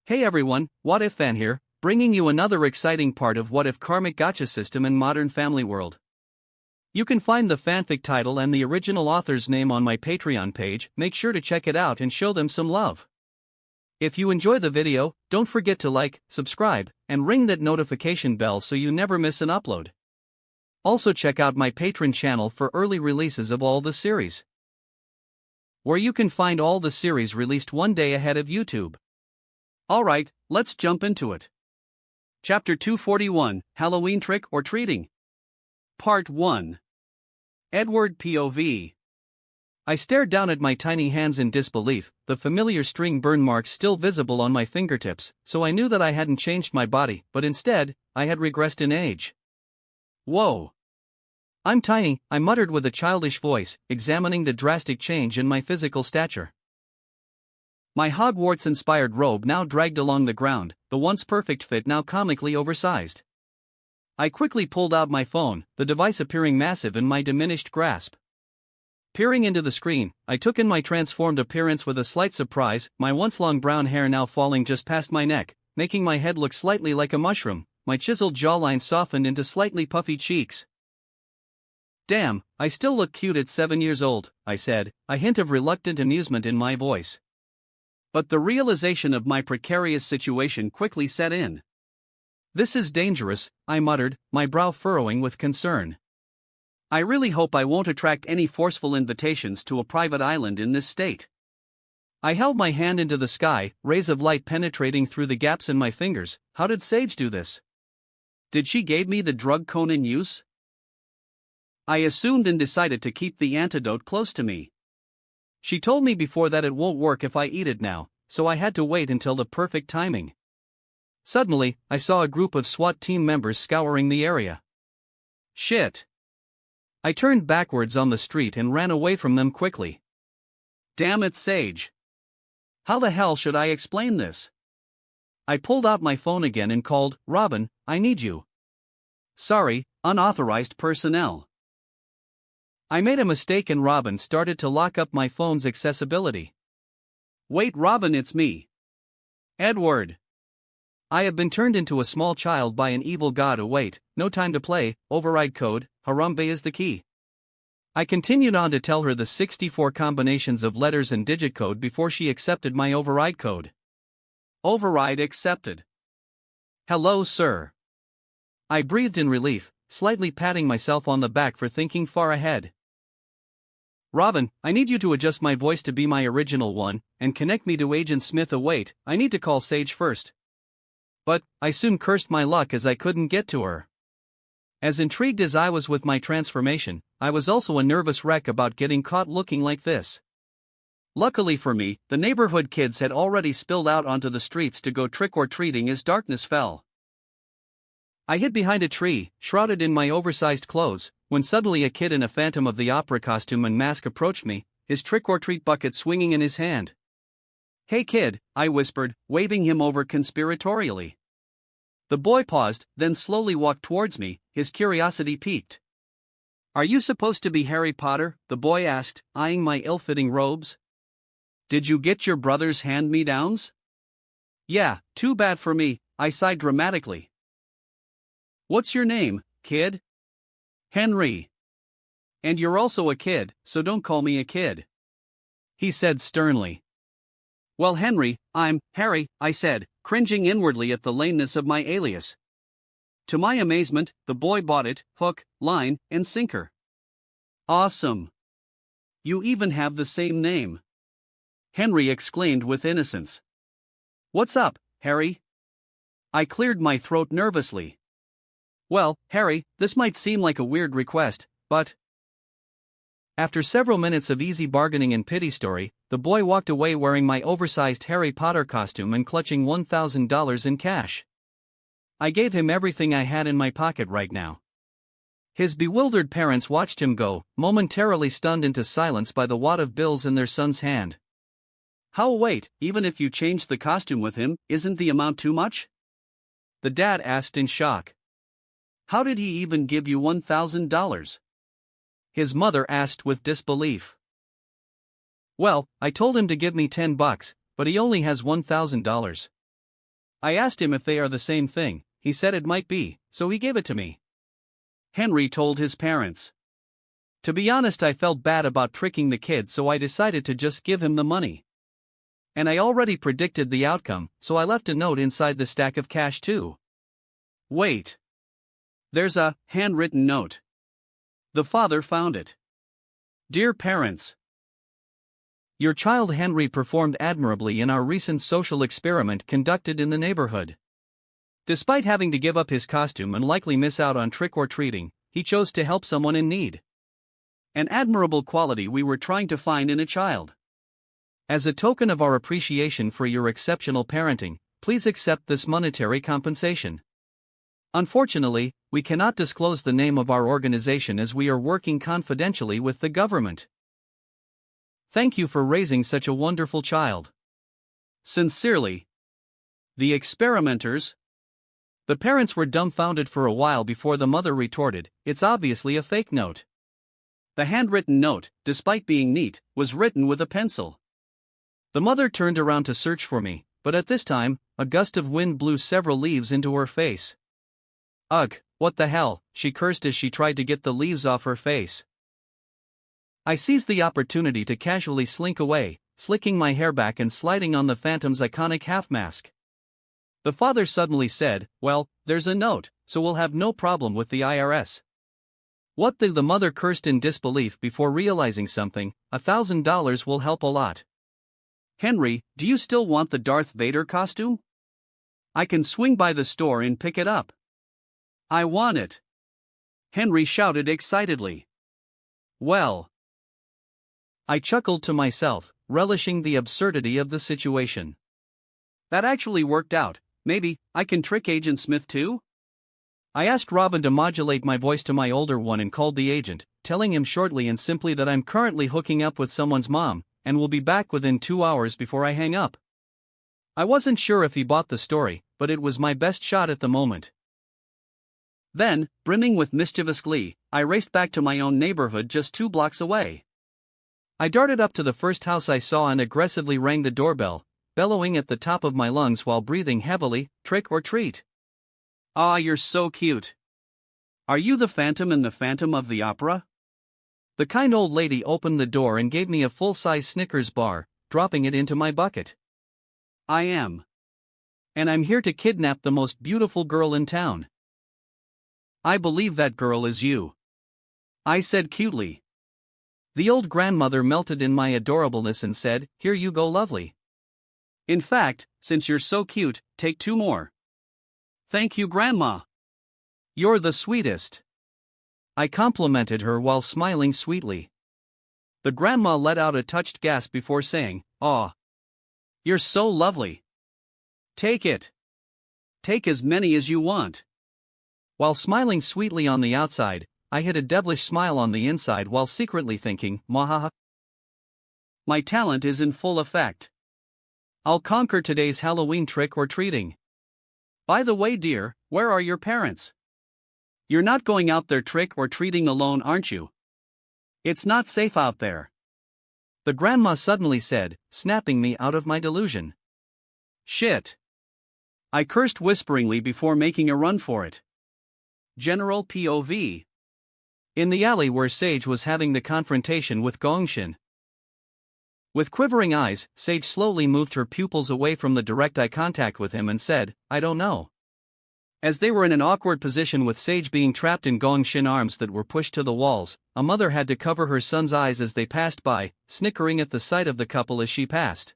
Hey everyone, What If Fan here, bringing you another exciting part of What If Karmic Gacha system in Modern Family World. You can find the fanfic title and the original author's name on my Patreon page. Make sure to check it out and show them some love. If you enjoy the video, don't forget to like, subscribe, and ring that notification bell so you never miss an upload. Also check out my Patreon channel for early releases of all the series, where you can find all the series released one day ahead of YouTube. Alright, let's jump into it. Chapter 241, Halloween Trick or Treating. Part 1. Edward POV. I stared down at my tiny hands in disbelief, the familiar string burn marks still visible on my fingertips, so I knew that I hadn't changed my body, but instead, I had regressed in age. Whoa! I'm tiny, I muttered with a childish voice, examining the drastic change in my physical stature. My Hogwarts-inspired robe now dragged along the ground, the once perfect fit now comically oversized. I quickly pulled out my phone, the device appearing massive in my diminished grasp. Peering into the screen, I took in my transformed appearance with a slight surprise, my once-long brown hair now falling just past my neck, making my head look slightly like a mushroom, my chiseled jawline softened into slightly puffy cheeks. Damn, I still look cute at 7 years old, I said, a hint of reluctant amusement in my voice. But the realization of my precarious situation quickly set in. This is dangerous, I muttered, my brow furrowing with concern. I really hope I won't attract any forceful invitations to a private island in this state. I held my hand into the sky, rays of light penetrating through the gaps in my fingers. How did Sage do this? Did she gave me the drug cone in use? I assumed and decided to keep the antidote close to me. She told me before that it won't work if I eat it now, so I had to wait until the perfect timing. Suddenly, I saw a group of SWAT team members scouring the area. Shit! I turned backwards on the street and ran away from them quickly. Damn it, Sage! How the hell should I explain this? I pulled out my phone again and called, Robin, I need you. Sorry, unauthorized personnel. I made a mistake and Robin started to lock up my phone's accessibility. Wait, Robin, it's me. Edward. I have been turned into a small child by an evil god. Wait, no time to play, override code, Harambe is the key. I continued on to tell her the 64 combinations of letters and digit code before she accepted my override code. Override accepted. Hello, sir. I breathed in relief, slightly patting myself on the back for thinking far ahead. Robin, I need you to adjust my voice to be my original one, and connect me to Agent Smith. Wait, I need to call Sage first. But, I soon cursed my luck as I couldn't get to her. As intrigued as I was with my transformation, I was also a nervous wreck about getting caught looking like this. Luckily for me, the neighborhood kids had already spilled out onto the streets to go trick-or-treating as darkness fell. I hid behind a tree, shrouded in my oversized clothes, when suddenly a kid in a Phantom of the Opera costume and mask approached me, his trick-or-treat bucket swinging in his hand. Hey kid, I whispered, waving him over conspiratorially. The boy paused, then slowly walked towards me, his curiosity piqued. Are you supposed to be Harry Potter? The boy asked, eyeing my ill-fitting robes. Did you get your brother's hand-me-downs? Yeah, too bad for me, I sighed dramatically. What's your name, kid? Henry. And you're also a kid, so don't call me a kid. He said sternly. Well, Henry, I'm Harry, I said, cringing inwardly at the lameness of my alias. To my amazement, the boy bought it, hook, line, and sinker. Awesome. You even have the same name. Henry exclaimed with innocence. What's up, Harry? I cleared my throat nervously. Well, Harry, this might seem like a weird request, but... After several minutes of easy bargaining and pity story, the boy walked away wearing my oversized Harry Potter costume and clutching $1,000 in cash. I gave him everything I had in my pocket right now. His bewildered parents watched him go, momentarily stunned into silence by the wad of bills in their son's hand. How wait, even if you changed the costume with him, isn't the amount too much? The dad asked in shock. How did he even give you $1,000? His mother asked with disbelief. Well, I told him to give me $10, but he only has $1,000. I asked him if they are the same thing, he said it might be, so he gave it to me. Henry told his parents. To be honest, I felt bad about tricking the kid, so I decided to just give him the money. And I already predicted the outcome, so I left a note inside the stack of cash too. Wait. There's a handwritten note. The father found it. Dear parents, your child Henry performed admirably in our recent social experiment conducted in the neighborhood. Despite having to give up his costume and likely miss out on trick-or-treating, he chose to help someone in need. An admirable quality we were trying to find in a child. As a token of our appreciation for your exceptional parenting, please accept this monetary compensation. Unfortunately, we cannot disclose the name of our organization as we are working confidentially with the government. Thank you for raising such a wonderful child. Sincerely, the experimenters. The parents were dumbfounded for a while before the mother retorted, "It's obviously a fake note." The handwritten note, despite being neat, was written with a pencil. The mother turned around to search for me, but at this time, a gust of wind blew several leaves into her face. Ugh, what the hell, she cursed as she tried to get the leaves off her face. I seized the opportunity to casually slink away, slicking my hair back and sliding on the Phantom's iconic half mask. The father suddenly said, "Well, there's a note, so we'll have no problem with the IRS. What the mother cursed in disbelief before realizing something, $1,000 will help a lot. Henry, do you still want the Darth Vader costume? I can swing by the store and pick it up. I want it. Henry shouted excitedly. Well. I chuckled to myself, relishing the absurdity of the situation. That actually worked out. Maybe I can trick Agent Smith too? I asked Robin to modulate my voice to my older one and called the agent, telling him shortly and simply that I'm currently hooking up with someone's mom, and will be back within 2 hours before I hang up. I wasn't sure if he bought the story, but it was my best shot at the moment. Then, brimming with mischievous glee, I raced back to my own neighborhood just 2 blocks away. I darted up to the first house I saw and aggressively rang the doorbell, bellowing at the top of my lungs while breathing heavily, "Trick or treat." "Ah, you're so cute. Are you the Phantom in the Phantom of the Opera?" The kind old lady opened the door and gave me a full-size Snickers bar, dropping it into my bucket. "I am. And I'm here to kidnap the most beautiful girl in town." "I believe that girl is you," I said cutely. The old grandmother melted in my adorableness and said, "Here you go, lovely. In fact, since you're so cute, take 2 more. "Thank you, Grandma. You're the sweetest." I complimented her while smiling sweetly. The grandma let out a touched gasp before saying, "Aw. You're so lovely. Take it. Take as many as you want." While smiling sweetly on the outside, I hid a devilish smile on the inside while secretly thinking, "Mwahaha. My talent is in full effect. I'll conquer today's Halloween trick or treating. By the way, dear, where are your parents? You're not going out there trick or treating alone, aren't you? It's not safe out there." The grandma suddenly said, snapping me out of my delusion. "Shit." I cursed whisperingly before making a run for it. General POV. In the alley where Sage was having the confrontation with Gongshin. With quivering eyes, Sage slowly moved her pupils away from the direct eye contact with him and said, "I don't know." As they were in an awkward position with Sage being trapped in Gongshin arms that were pushed to the walls, a mother had to cover her son's eyes as they passed by, snickering at the sight of the couple as she passed.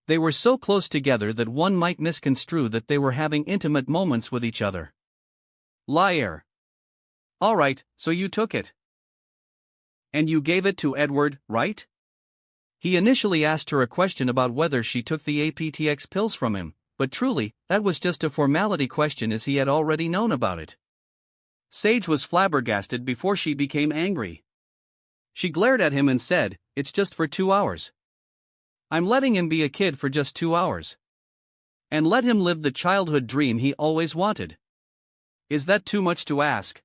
They were so close together that one might misconstrue that they were having intimate moments with each other. Liar. Alright, so you took it. And you gave it to Edward, right? He initially asked her a question about whether she took the APTX pills from him, but truly, that was just a formality question as he had already known about it. Sage was flabbergasted before she became angry. She glared at him and said, "It's just for 2 hours. I'm letting him be a kid for just 2 hours. And let him live the childhood dream he always wanted. Is that too much to ask?"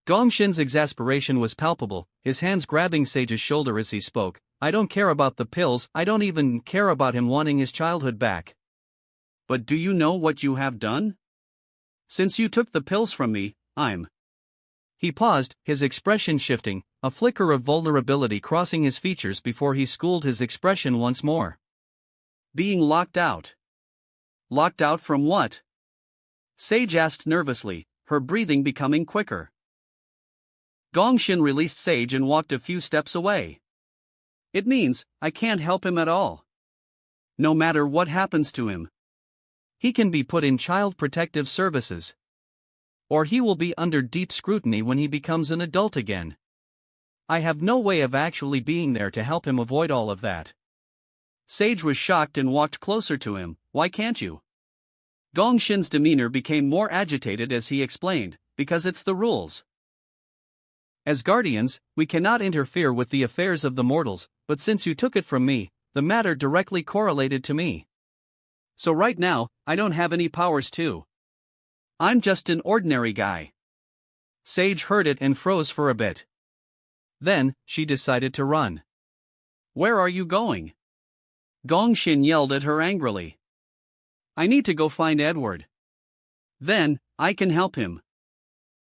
Gongshin's exasperation was palpable, his hands grabbing Sage's shoulder as he spoke. "I don't care about the pills, I don't even care about him wanting his childhood back. But do you know what you have done? Since you took the pills from me, I'm. He paused, his expression shifting, a flicker of vulnerability crossing his features before he schooled his expression once more. Being locked out. Locked out from what? Sage asked nervously, her breathing becoming quicker. Gongshin released Sage and walked a few steps away. It means, I can't help him at all. No matter what happens to him. He can be put in child protective services. Or he will be under deep scrutiny when he becomes an adult again. I have no way of actually being there to help him avoid all of that. Sage was shocked and walked closer to him. Why can't you? Gongshin's demeanor became more agitated as he explained, because it's the rules. As guardians, we cannot interfere with the affairs of the mortals, but since you took it from me, the matter directly correlated to me. So right now, I don't have any powers too. I'm just an ordinary guy. Sage heard it and froze for a bit. Then, she decided to run. Where are you going? Gongshin yelled at her angrily. I need to go find Edward. Then, I can help him.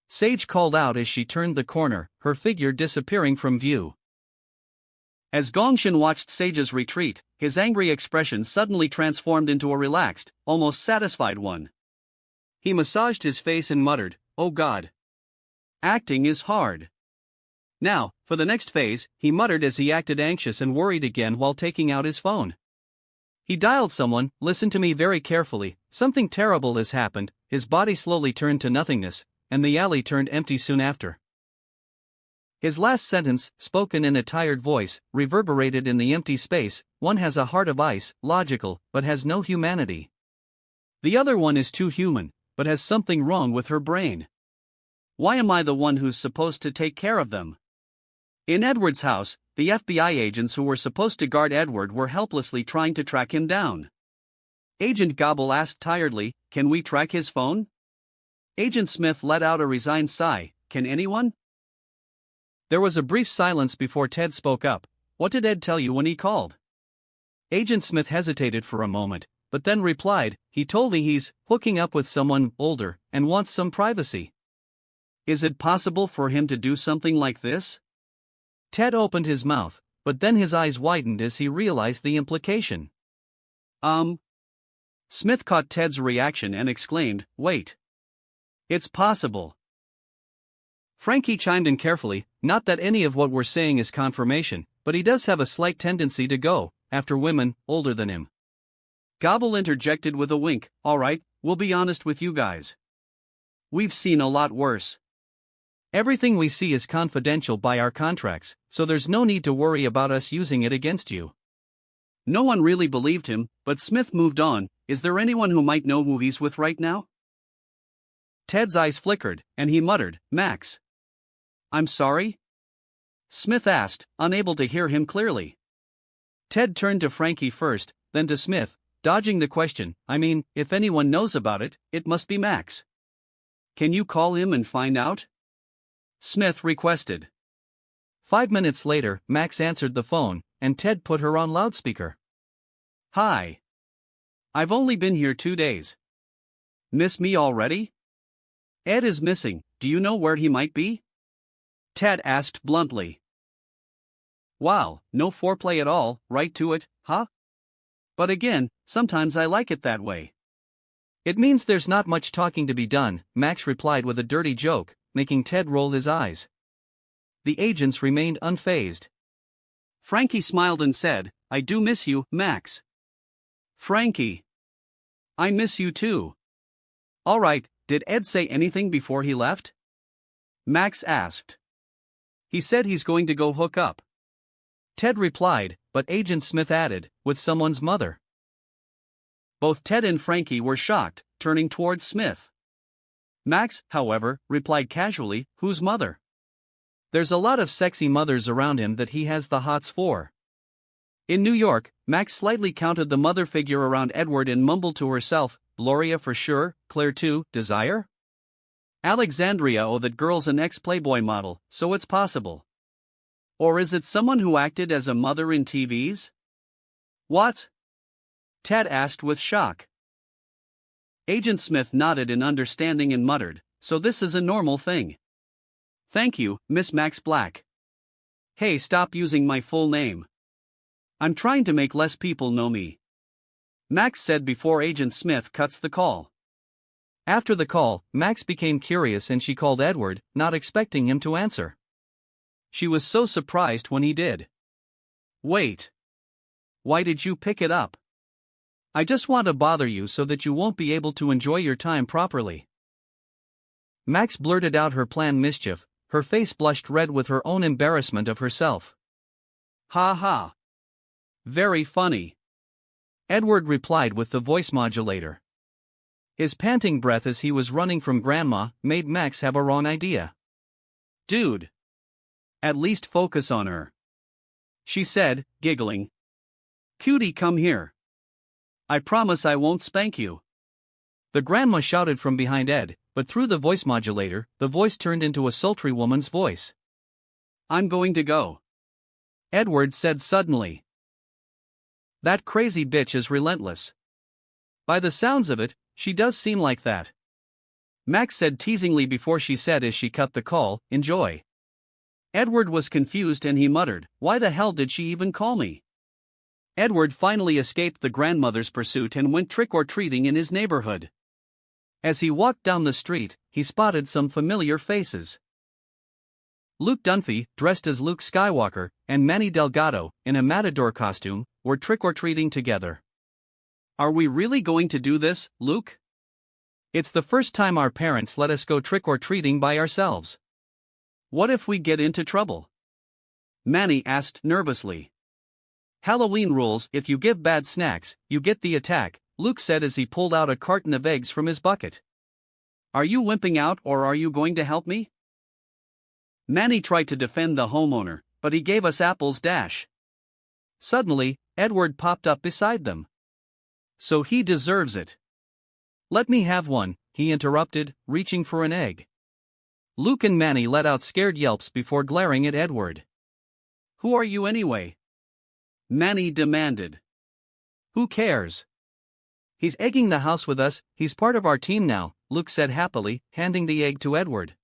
Sage called out as she turned the corner, her figure disappearing from view. As Gongshin watched Sage's retreat, his angry expression suddenly transformed into a relaxed, almost satisfied one. He massaged his face and muttered, "Oh God. Acting is hard." Now, for the next phase, he muttered as he acted anxious and worried again while taking out his phone. He dialed someone. Listen to me very carefully, something terrible has happened. His body slowly turned to nothingness, and the alley turned empty soon after. His last sentence, spoken in a tired voice, reverberated in the empty space. One has a heart of ice, logical, but has no humanity. The other one is too human, but has something wrong with her brain. Why am I the one who's supposed to take care of them? In Edward's house, the FBI agents who were supposed to guard Edward were helplessly trying to track him down. Agent Gobble asked tiredly, "Can we track his phone?" Agent Smith let out a resigned sigh, "Can anyone?" There was a brief silence before Ted spoke up. "What did Ed tell you when he called?" Agent Smith hesitated for a moment, but then replied, "He told me he's hooking up with someone older and wants some privacy." Is it possible for him to do something like this? Ted opened his mouth, but then his eyes widened as he realized the implication. Smith caught Ted's reaction and exclaimed, "Wait. It's possible." Frankie chimed in carefully, "Not that any of what we're saying is confirmation, but he does have a slight tendency to go after women older than him." Gobble interjected with a wink, "All right, we'll be honest with you guys. We've seen a lot worse. Everything we see is confidential by our contracts, so there's no need to worry about us using it against you." No one really believed him, but Smith moved on. "Is there anyone who might know who he's with right now?" Ted's eyes flickered, and he muttered, "Max." "I'm sorry?" Smith asked, unable to hear him clearly. Ted turned to Frankie first, then to Smith, dodging the question. "I mean, if anyone knows about it, it must be Max. Can you call him and find out?" Smith requested. 5 minutes later, Max answered the phone, and Ted put her on loudspeaker. "Hi. I've only been here 2 days. Miss me already? Ed is missing. Do you know where he might be?" Ted asked bluntly. "Wow, no foreplay at all, right to it, huh? But again, sometimes I like it that way." "It means there's not much talking to be done," Max replied with a dirty joke, making Ted roll his eyes. The agents remained unfazed. Frankie smiled and said, "I do miss you, Max." "Frankie. I miss you too." "All right, did Ed say anything before he left?" Max asked. "He said he's going to go hook up." Ted replied, but Agent Smith added, "With someone's mother." Both Ted and Frankie were shocked, turning towards Smith. Max, however, replied casually, "Whose mother?" There's a lot of sexy mothers around him that he has the hots for. In New York, Max slightly counted the mother figure around Edward and mumbled to herself, "Gloria for sure, Claire too, Desire? Alexandria, oh that girl's an ex-Playboy model, so it's possible. Or is it someone who acted as a mother in TVs?" "What?" Ted asked with shock. Agent Smith nodded in understanding and muttered, "So this is a normal thing." "Thank you, Miss Max Black." "Hey, stop using my full name. I'm trying to make less people know me," Max said before Agent Smith cuts the call. After the call, Max became curious and she called Edward, not expecting him to answer. She was so surprised when he did. "Wait. Why did you pick it up?" "I just want to bother you so that you won't be able to enjoy your time properly." Max blurted out her planned mischief, her face blushed red with her own embarrassment of herself. "Ha ha. Very funny," Edward replied with the voice modulator. His panting breath as he was running from Grandma made Max have a wrong idea. "Dude. At least focus on her," she said, giggling. "Cutie, come here. I promise I won't spank you." The grandma shouted from behind Ed, but through the voice modulator, the voice turned into a sultry woman's voice. "I'm going to go," Edward said suddenly. "That crazy bitch is relentless. By the sounds of it, she does seem like that," Max said teasingly before she said as she cut the call, "Enjoy." Edward was confused and he muttered, "Why the hell did she even call me?" Edward finally escaped the grandmother's pursuit and went trick-or-treating in his neighborhood. As he walked down the street, he spotted some familiar faces. Luke Dunphy, dressed as Luke Skywalker, and Manny Delgado, in a matador costume, were trick-or-treating together. "Are we really going to do this, Luke?" "It's the first time our parents let us go trick-or-treating by ourselves." "What if we get into trouble?" Manny asked nervously. "Halloween rules: if you give bad snacks, you get the attack," Luke said as he pulled out a carton of eggs from his bucket. "Are you wimping out or are you going to help me?" Manny tried to defend the homeowner, but he gave us apples dash. Suddenly, Edward popped up beside them. "So he deserves it." "Let me have one," he interrupted, reaching for an egg. Luke and Manny let out scared yelps before glaring at Edward. "Who are you anyway?" Manny demanded. "Who cares? He's egging the house with us, he's part of our team now," Luke said happily, handing the egg to Edward.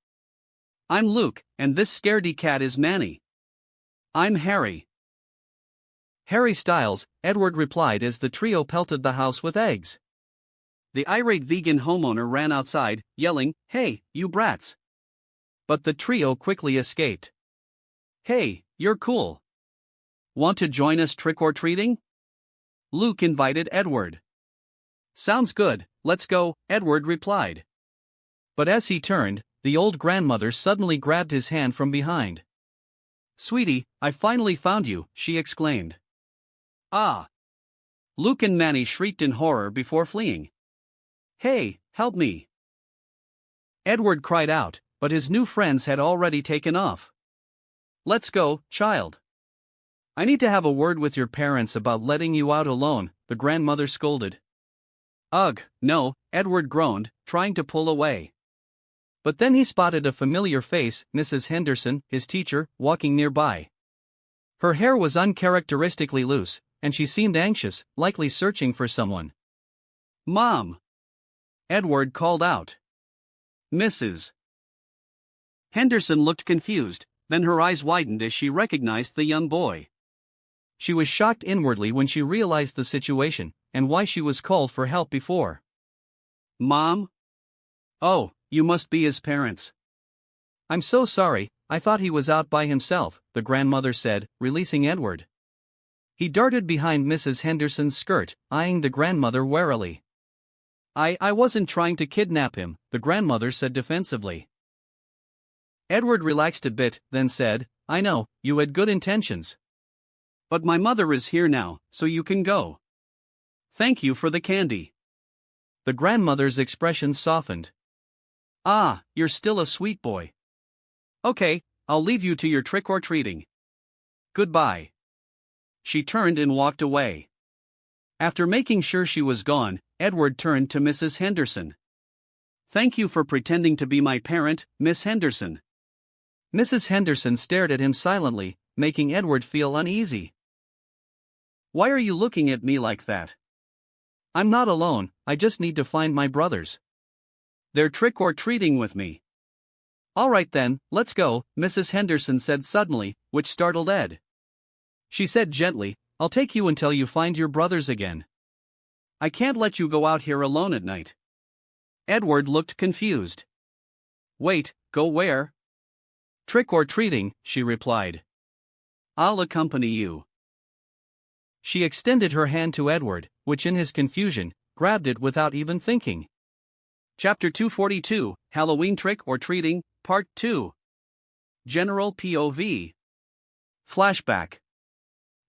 "I'm Luke, and this scaredy cat is Manny." "I'm Harry." "Harry Styles," Edward replied as the trio pelted the house with eggs. The irate vegan homeowner ran outside, yelling, "Hey, you brats!" But the trio quickly escaped. "Hey, you're cool. Want to join us trick-or-treating?" Luke invited Edward. "Sounds good, let's go," Edward replied. But as he turned, the old grandmother suddenly grabbed his hand from behind. "Sweetie, I finally found you," she exclaimed. "Ah!" Luke and Manny shrieked in horror before fleeing. "Hey, help me!" Edward cried out, but his new friends had already taken off. "Let's go, child. I need to have a word with your parents about letting you out alone," the grandmother scolded. "Ugh, no," Edward groaned, trying to pull away. But then he spotted a familiar face, Mrs. Henderson, his teacher, walking nearby. Her hair was uncharacteristically loose, and she seemed anxious, likely searching for someone. "Mom!" Edward called out. "Mrs. Henderson looked confused, then her eyes widened as she recognized the young boy. She was shocked inwardly when she realized the situation, and why she was called for help before. "Mom? Oh, you must be his parents." "I'm so sorry, I thought he was out by himself," the grandmother said, releasing Edward. He darted behind Mrs. Henderson's skirt, eyeing the grandmother warily. I wasn't trying to kidnap him," the grandmother said defensively. Edward relaxed a bit, then said, "I know, you had good intentions. But my mother is here now, so you can go. Thank you for the candy." The grandmother's expression softened. "Ah, you're still a sweet boy. Okay, I'll leave you to your trick-or-treating. Goodbye." She turned and walked away. After making sure she was gone, Edward turned to Mrs. Henderson. "Thank you for pretending to be my parent, Miss Henderson." Mrs. Henderson stared at him silently, making Edward feel uneasy. "Why are you looking at me like that?" I'm not alone, I just need to find my brothers. They're trick-or-treating with me. Alright then, let's go, Mrs. Henderson said suddenly, which startled Ed. She said gently, I'll take you until you find your brothers again. I can't let you go out here alone at night. Edward looked confused. Wait, go where? Trick-or-treating, she replied. I'll accompany you. She extended her hand to Edward, which in his confusion, grabbed it without even thinking. Chapter 242, Halloween Trick-or-Treating, Part 2. General POV. Flashback.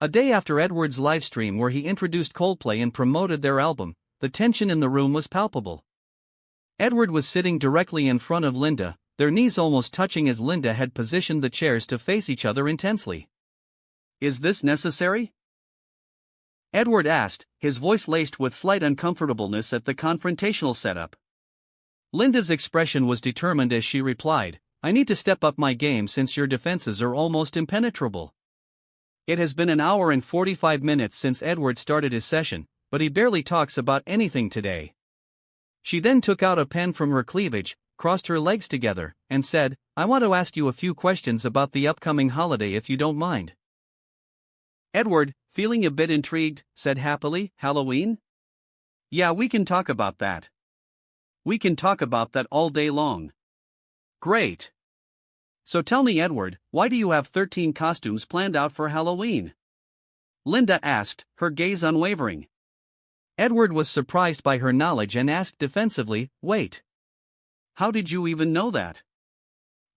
A day after Edward's livestream where he introduced Coldplay and promoted their album, the tension in the room was palpable. Edward was sitting directly in front of Linda, their knees almost touching as Linda had positioned the chairs to face each other intensely. Is this necessary? Edward asked, his voice laced with slight uncomfortableness at the confrontational setup. Linda's expression was determined as she replied, I need to step up my game since your defenses are almost impenetrable. It has been an hour and 45 minutes since Edward started his session, but he barely talks about anything today. She then took out a pen from her cleavage, crossed her legs together, and said, I want to ask you a few questions about the upcoming holiday if you don't mind. Edward, feeling a bit intrigued, said happily, Halloween? Yeah, we can talk about that. We can talk about that all day long. Great. So tell me, Edward, why do you have 13 costumes planned out for Halloween? Linda asked, her gaze unwavering. Edward was surprised by her knowledge and asked defensively, wait. How did you even know that?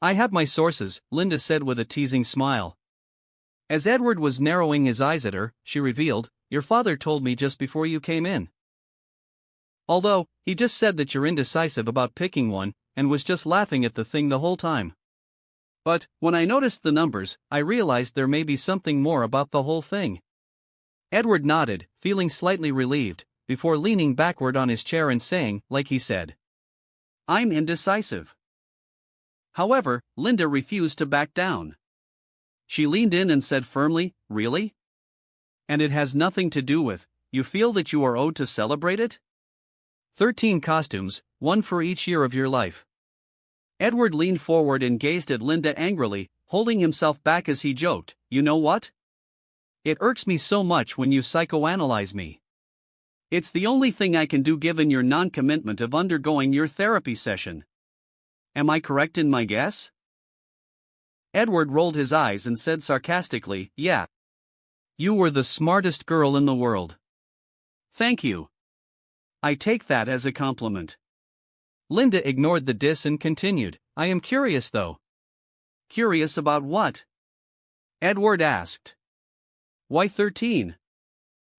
I have my sources, Linda said with a teasing smile. As Edward was narrowing his eyes at her, she revealed, your father told me just before you came in. Although, he just said that you're indecisive about picking one, and was just laughing at the thing the whole time. But, when I noticed the numbers, I realized there may be something more about the whole thing. Edward nodded, feeling slightly relieved, before leaning backward on his chair and saying, like he said, I'm indecisive. However, Linda refused to back down. She leaned in and said firmly, really? And it has nothing to do with, you feel that you are owed to celebrate it? 13 costumes, one for each year of your life. Edward leaned forward and gazed at Linda angrily, holding himself back as he joked, you know what? It irks me so much when you psychoanalyze me. It's the only thing I can do given your non-commitment of undergoing your therapy session. Am I correct in my guess? Edward rolled his eyes and said sarcastically, yeah. You were the smartest girl in the world. Thank you. I take that as a compliment. Linda ignored the diss and continued, I am curious though. Curious about what? Edward asked. Why 13?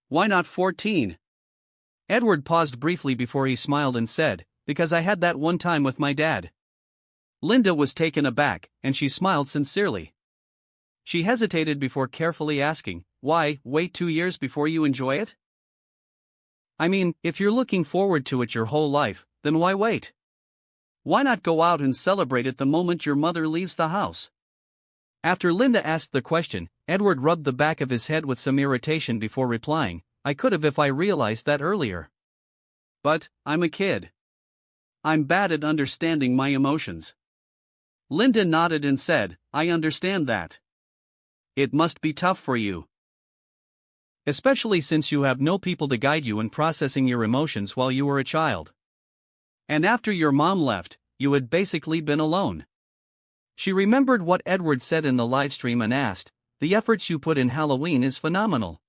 Why not 14? Edward paused briefly before he smiled and said, because I had that one time with my dad. Linda was taken aback, and she smiled sincerely. She hesitated before carefully asking, why wait 2 years before you enjoy it? I mean, if you're looking forward to it your whole life, then why wait? Why not go out and celebrate it the moment your mother leaves the house? After Linda asked the question, Edward rubbed the back of his head with some irritation before replying, I could have if I realized that earlier. But, I'm a kid. I'm bad at understanding my emotions. Linda nodded and said, I understand that. It must be tough for you. Especially since you have no people to guide you in processing your emotions while you were a child. And after your mom left, you had basically been alone. She remembered what Edward said in the livestream and asked, the efforts you put in Halloween is phenomenal.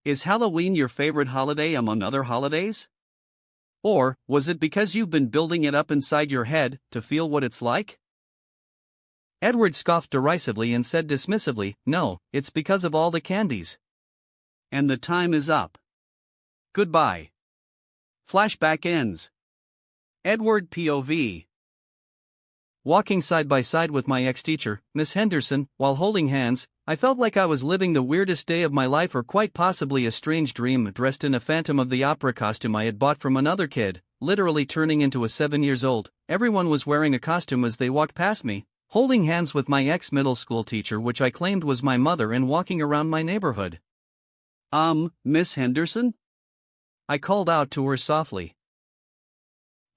Is Halloween your favorite holiday among other holidays? Or, was it because you've been building it up inside your head to feel what it's like? Edward scoffed derisively and said dismissively, no, it's because of all the candies. And the time is up. Goodbye. Flashback ends. Edward POV. Walking side by side with my ex-teacher, Miss Henderson, while holding hands, I felt like I was living the weirdest day of my life or quite possibly a strange dream dressed in a Phantom of the Opera costume I had bought from another kid, literally turning into a 7 years old. Everyone was wearing a costume as they walked past me, holding hands with my ex-middle school teacher which I claimed was my mother and walking around my neighborhood. Miss Henderson? I called out to her softly.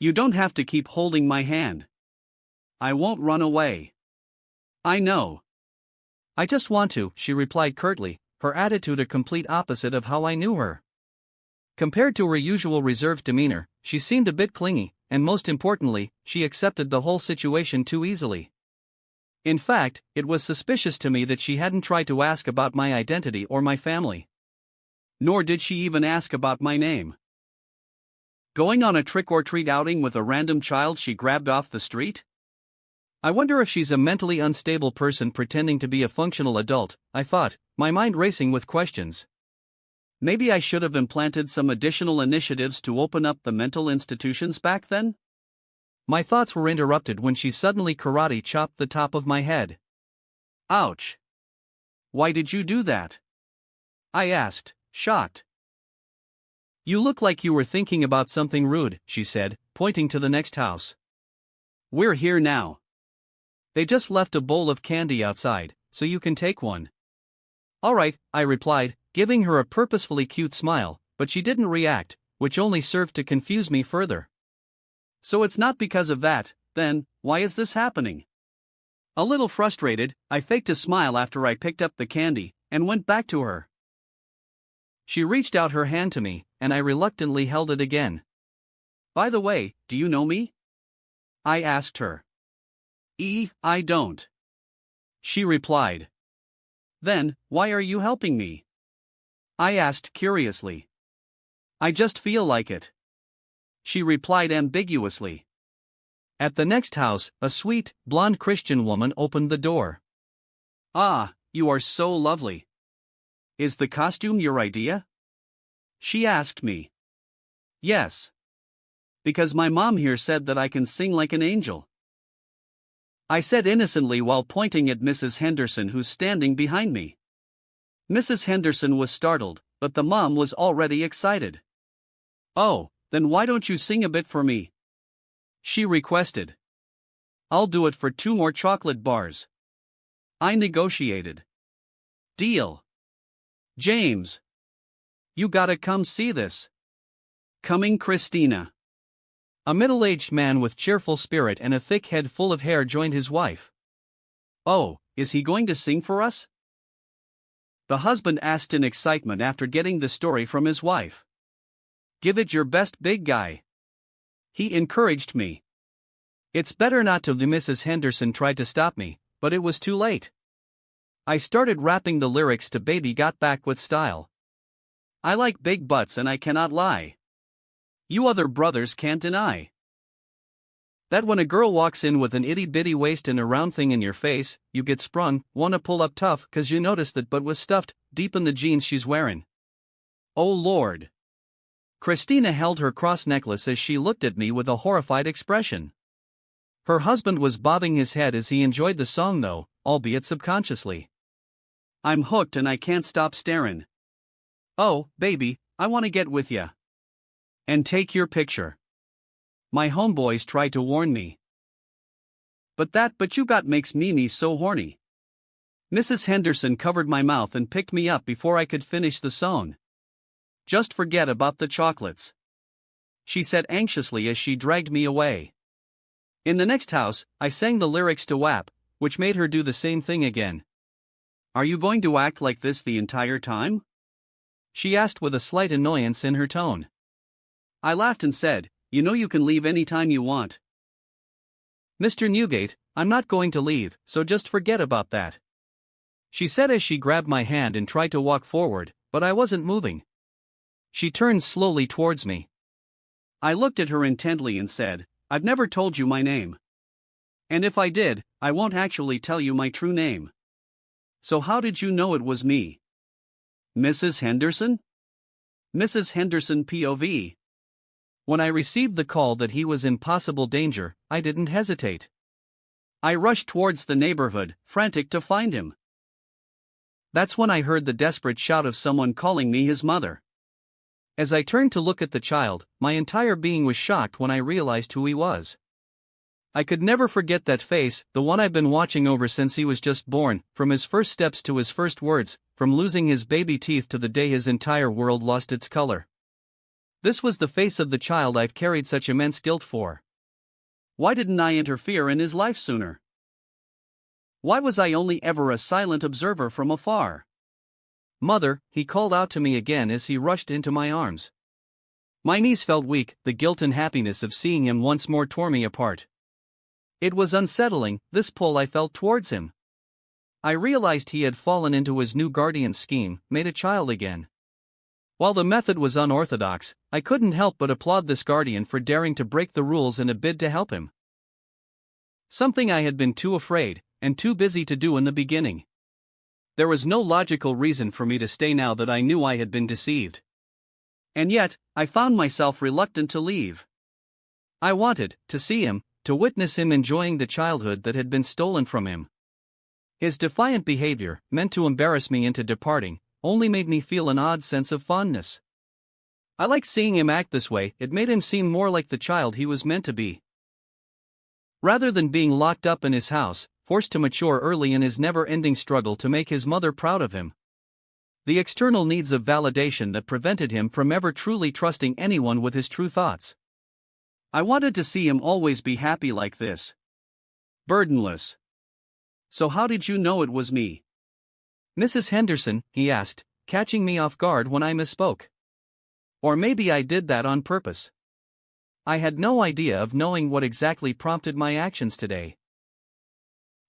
You don't have to keep holding my hand. I won't run away. I know. I just want to, she replied curtly, her attitude a complete opposite of how I knew her. Compared to her usual reserved demeanor, she seemed a bit clingy, and most importantly, she accepted the whole situation too easily. In fact, it was suspicious to me that she hadn't tried to ask about my identity or my family. Nor did she even ask about my name. Going on a trick-or-treat outing with a random child she grabbed off the street? I wonder if she's a mentally unstable person pretending to be a functional adult, I thought, my mind racing with questions. Maybe I should have implanted some additional initiatives to open up the mental institutions back then? My thoughts were interrupted when she suddenly karate chopped the top of my head. Ouch! Why did you do that? I asked, shocked. You look like you were thinking about something rude, she said, pointing to the next house. We're here now. They just left a bowl of candy outside, so you can take one. All right, I replied, giving her a purposefully cute smile, but she didn't react, which only served to confuse me further. So it's not because of that, then, why is this happening? A little frustrated, I faked a smile after I picked up the candy, and went back to her. She reached out her hand to me, and I reluctantly held it again. By the way, do you know me? I asked her. I don't. She replied. Then, why are you helping me? I asked curiously. I just feel like it. She replied ambiguously. At the next house, a sweet, blonde Christian woman opened the door. Ah, you are so lovely. Is the costume your idea? She asked me. Yes. Because my mom here said that I can sing like an angel. I said innocently while pointing at Mrs. Henderson who's standing behind me. Mrs. Henderson was startled, but the mom was already excited. Oh, then why don't you sing a bit for me? She requested. I'll do it for 2 more chocolate bars. I negotiated. Deal. James. You gotta come see this. Coming, Christina. A middle-aged man with cheerful spirit and a thick head full of hair joined his wife. Oh, is he going to sing for us? The husband asked in excitement after getting the story from his wife. Give it your best, big guy. He encouraged me. It's better not to. Mrs. Henderson tried to stop me, but it was too late. I started rapping the lyrics to Baby Got Back with style. I like big butts and I cannot lie. You other brothers can't deny that when a girl walks in with an itty-bitty waist and a round thing in your face, you get sprung, wanna pull up tough cause you noticed that butt was stuffed deep in the jeans she's wearing. Oh Lord. Christina held her cross necklace as she looked at me with a horrified expression. Her husband was bobbing his head as he enjoyed the song though, albeit subconsciously. I'm hooked and I can't stop staring. Oh, baby, I wanna get with ya. And take your picture. My homeboys tried to warn me. But you got makes me so horny. Mrs. Henderson covered my mouth and picked me up before I could finish the song. Just forget about the chocolates, she said anxiously as she dragged me away. In the next house, I sang the lyrics to WAP, which made her do the same thing again. Are you going to act like this the entire time? She asked with a slight annoyance in her tone. I laughed and said, you know you can leave anytime you want. Mr. Newgate, I'm not going to leave, so just forget about that. She said as she grabbed my hand and tried to walk forward, but I wasn't moving. She turned slowly towards me. I looked at her intently and said, I've never told you my name. And if I did, I won't actually tell you my true name. So how did you know it was me? Mrs. Henderson? Mrs. Henderson POV. When I received the call that he was in possible danger, I didn't hesitate. I rushed towards the neighborhood, frantic to find him. That's when I heard the desperate shout of someone calling me his mother. As I turned to look at the child, my entire being was shocked when I realized who he was. I could never forget that face, the one I've been watching over since he was just born, from his first steps to his first words, from losing his baby teeth to the day his entire world lost its color. This was the face of the child I've carried such immense guilt for. Why didn't I interfere in his life sooner? Why was I only ever a silent observer from afar? Mother, he called out to me again as he rushed into my arms. My knees felt weak, the guilt and happiness of seeing him once more tore me apart. It was unsettling, this pull I felt towards him. I realized he had fallen into his new guardian's scheme, made a child again. While the method was unorthodox, I couldn't help but applaud this guardian for daring to break the rules in a bid to help him. Something I had been too afraid and too busy to do in the beginning. There was no logical reason for me to stay now that I knew I had been deceived. And yet, I found myself reluctant to leave. I wanted to see him, to witness him enjoying the childhood that had been stolen from him. His defiant behavior, meant to embarrass me into departing, only made me feel an odd sense of fondness. I liked seeing him act this way, it made him seem more like the child he was meant to be. Rather than being locked up in his house, forced to mature early in his never-ending struggle to make his mother proud of him. The external needs of validation that prevented him from ever truly trusting anyone with his true thoughts. I wanted to see him always be happy like this. Burdenless. So how did you know it was me? Mrs. Henderson, he asked, catching me off guard when I misspoke. Or maybe I did that on purpose. I had no idea of knowing what exactly prompted my actions today.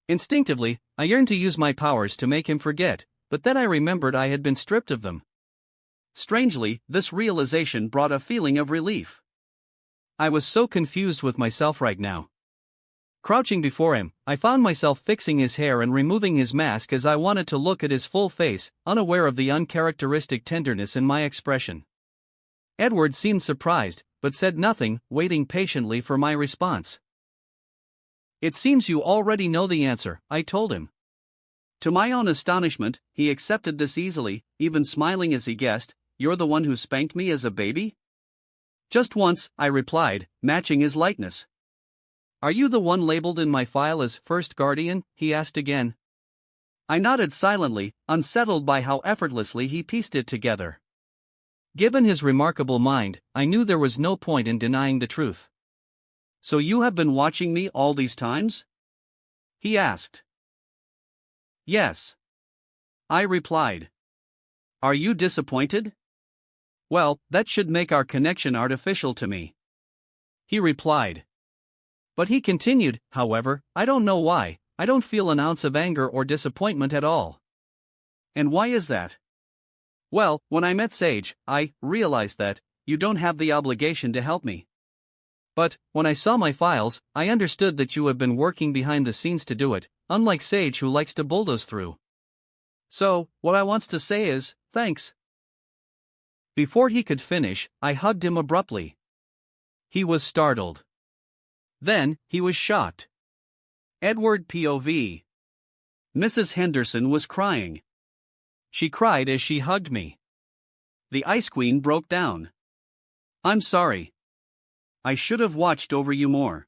Instinctively, I yearned to use my powers to make him forget, but then I remembered I had been stripped of them. Strangely, this realization brought a feeling of relief. I was so confused with myself right now. Crouching before him, I found myself fixing his hair and removing his mask as I wanted to look at his full face, unaware of the uncharacteristic tenderness in my expression. Edward seemed surprised, but said nothing, waiting patiently for my response. It seems you already know the answer, I told him. To my own astonishment, he accepted this easily, even smiling as he guessed, "You're the one who spanked me as a baby?" "Just once," I replied, matching his likeness. "Are you the one labeled in my file as first guardian?" he asked again. I nodded silently, unsettled by how effortlessly he pieced it together. Given his remarkable mind, I knew there was no point in denying the truth. "So you have been watching me all these times?" he asked. "Yes," I replied. "Are you disappointed?" "Well, that should make our connection artificial to me," he replied. But he continued, "However, I don't know why, I don't feel an ounce of anger or disappointment at all." "And why is that?" "Well, when I met Sage, I realized that you don't have the obligation to help me. But when I saw my files, I understood that you have been working behind the scenes to do it, unlike Sage who likes to bulldoze through. So, what I wants to say is, thanks." Before he could finish, I hugged him abruptly. He was startled. Then, he was shocked. Edward POV. Mrs. Henderson was crying. She cried as she hugged me. The Ice Queen broke down. "I'm sorry. I should have watched over you more,"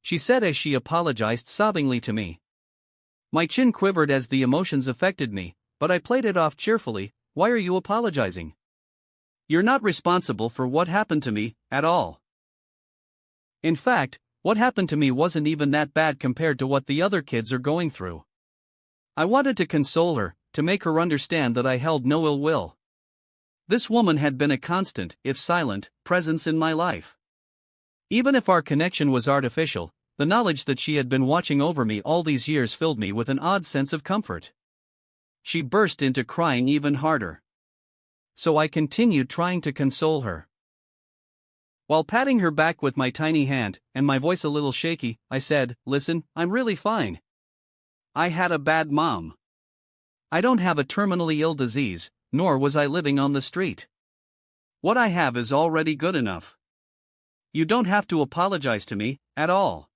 she said as she apologized sobbingly to me. My chin quivered as the emotions affected me, but I played it off cheerfully. "Why are you apologizing? You're not responsible for what happened to me, at all." In fact, what happened to me wasn't even that bad compared to what the other kids are going through. I wanted to console her, to make her understand that I held no ill will. This woman had been a constant, if silent, presence in my life. Even if our connection was artificial, the knowledge that she had been watching over me all these years filled me with an odd sense of comfort. She burst into crying even harder. So I continued trying to console her. While patting her back with my tiny hand, and my voice a little shaky, I said, "Listen, I'm really fine. I had a bad mom. I don't have a terminally ill disease, nor was I living on the street. What I have is already good enough. You don't have to apologize to me, at all.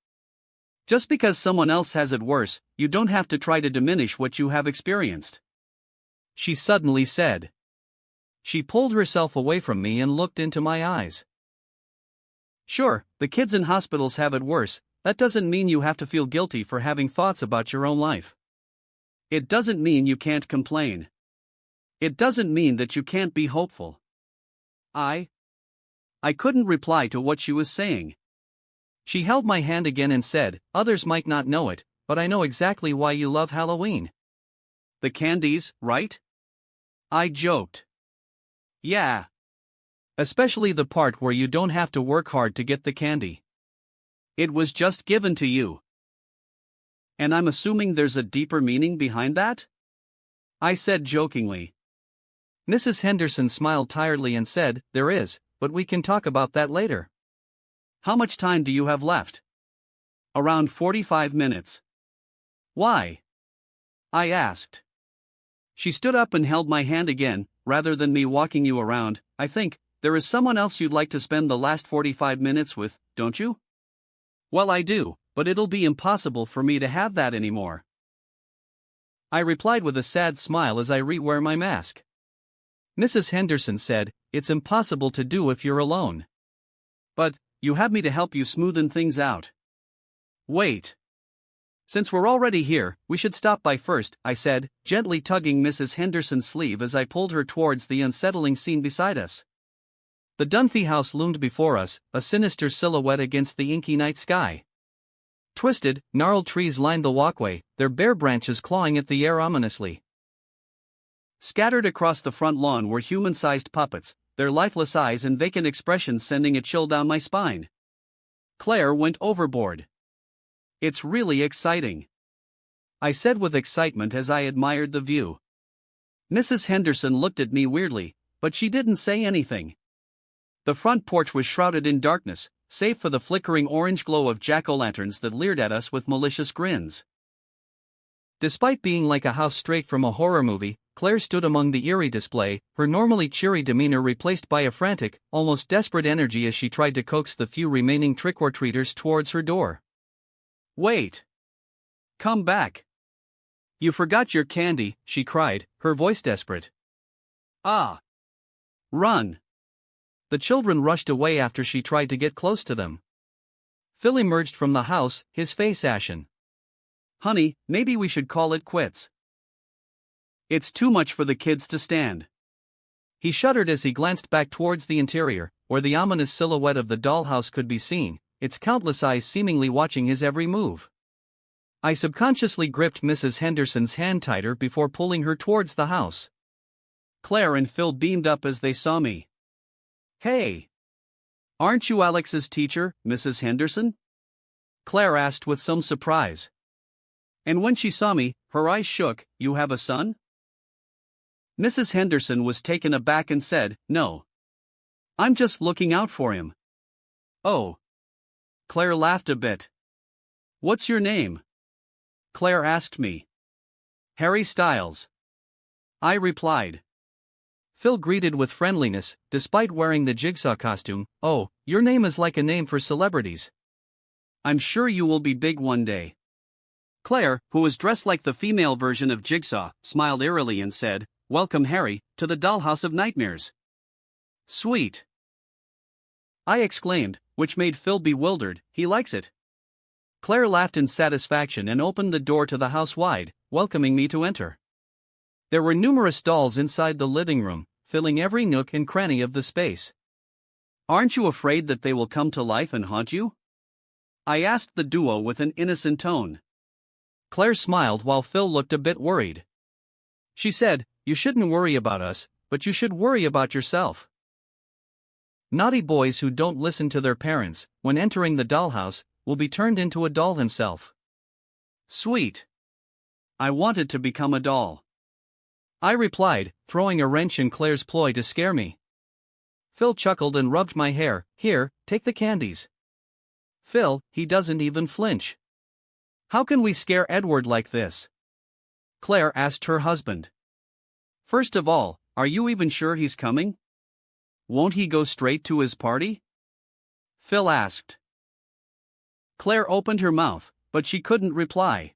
Just because someone else has it worse, you don't have to try to diminish what you have experienced," she suddenly said. She pulled herself away from me and looked into my eyes. "Sure, the kids in hospitals have it worse, that doesn't mean you have to feel guilty for having thoughts about your own life. It doesn't mean you can't complain. It doesn't mean that you can't be hopeful. I I couldn't reply to what she was saying. She held my hand again and said, "Others might not know it, but I know exactly why you love Halloween." The candies, right? I joked. Yeah. Especially the part where you don't have to work hard to get the candy. It was just given to you. And I'm assuming there's a deeper meaning behind that? I said jokingly. Mrs. Henderson smiled tiredly and said, "There is, but we can talk about that later." How much time do you have left? Around 45 minutes. Why? I asked. She stood up and held my hand again. Rather than me walking you around, I think, there is someone else you'd like to spend the last 45 minutes with, don't you? Well, I do, but it'll be impossible for me to have that anymore. I replied with a sad smile as I re-wear my mask. Mrs. Henderson said, "It's impossible to do if you're alone." But, you have me to help you smoothen things out. Wait. Since we're already here, we should stop by first, I said, gently tugging Mrs. Henderson's sleeve as I pulled her towards the unsettling scene beside us. The Dunphy house loomed before us, a sinister silhouette against the inky night sky. Twisted, gnarled trees lined the walkway, their bare branches clawing at the air ominously. Scattered across the front lawn were human-sized puppets, their lifeless eyes and vacant expressions sending a chill down my spine. Claire went overboard. It's really exciting, I said with excitement as I admired the view. Mrs. Henderson looked at me weirdly, but she didn't say anything. The front porch was shrouded in darkness, save for the flickering orange glow of jack-o'-lanterns that leered at us with malicious grins. Despite being like a house straight from a horror movie, Claire stood among the eerie display, her normally cheery demeanor replaced by a frantic, almost desperate energy as she tried to coax the few remaining trick-or-treaters towards her door. Wait. Come back. You forgot your candy, she cried, her voice desperate. Ah. Run. The children rushed away after she tried to get close to them. Phil emerged from the house, his face ashen. Honey, maybe we should call it quits. It's too much for the kids to stand. He shuddered as he glanced back towards the interior, where the ominous silhouette of the dollhouse could be seen, its countless eyes seemingly watching his every move. I subconsciously gripped Mrs. Henderson's hand tighter before pulling her towards the house. Claire and Phil beamed up as they saw me. Hey! Aren't you Alex's teacher, Mrs. Henderson? Claire asked with some surprise. And when she saw me, her eyes shook. You have a son? Mrs. Henderson was taken aback and said, No. I'm just looking out for him. Oh. Claire laughed a bit. What's your name? Claire asked me. Harry Styles. I replied. Phil greeted with friendliness, despite wearing the Jigsaw costume. Oh, your name is like a name for celebrities. I'm sure you will be big one day. Claire, who was dressed like the female version of Jigsaw, smiled eerily and said, Welcome Harry, to the dollhouse of nightmares. Sweet. I exclaimed, which made Phil bewildered. He likes it. Claire laughed in satisfaction and opened the door to the house wide, welcoming me to enter. There were numerous dolls inside the living room, filling every nook and cranny of the space. Aren't you afraid that they will come to life and haunt you? I asked the duo with an innocent tone. Claire smiled while Phil looked a bit worried. She said, You shouldn't worry about us, but you should worry about yourself. Naughty boys who don't listen to their parents, when entering the dollhouse, will be turned into a doll himself. Sweet. I wanted to become a doll. I replied, throwing a wrench in Claire's ploy to scare me. Phil chuckled and rubbed my hair. Here, take the candies. Phil, he doesn't even flinch. How can we scare Edward like this? Claire asked her husband. First of all, are you even sure he's coming? Won't he go straight to his party? Phil asked. Claire opened her mouth, but she couldn't reply.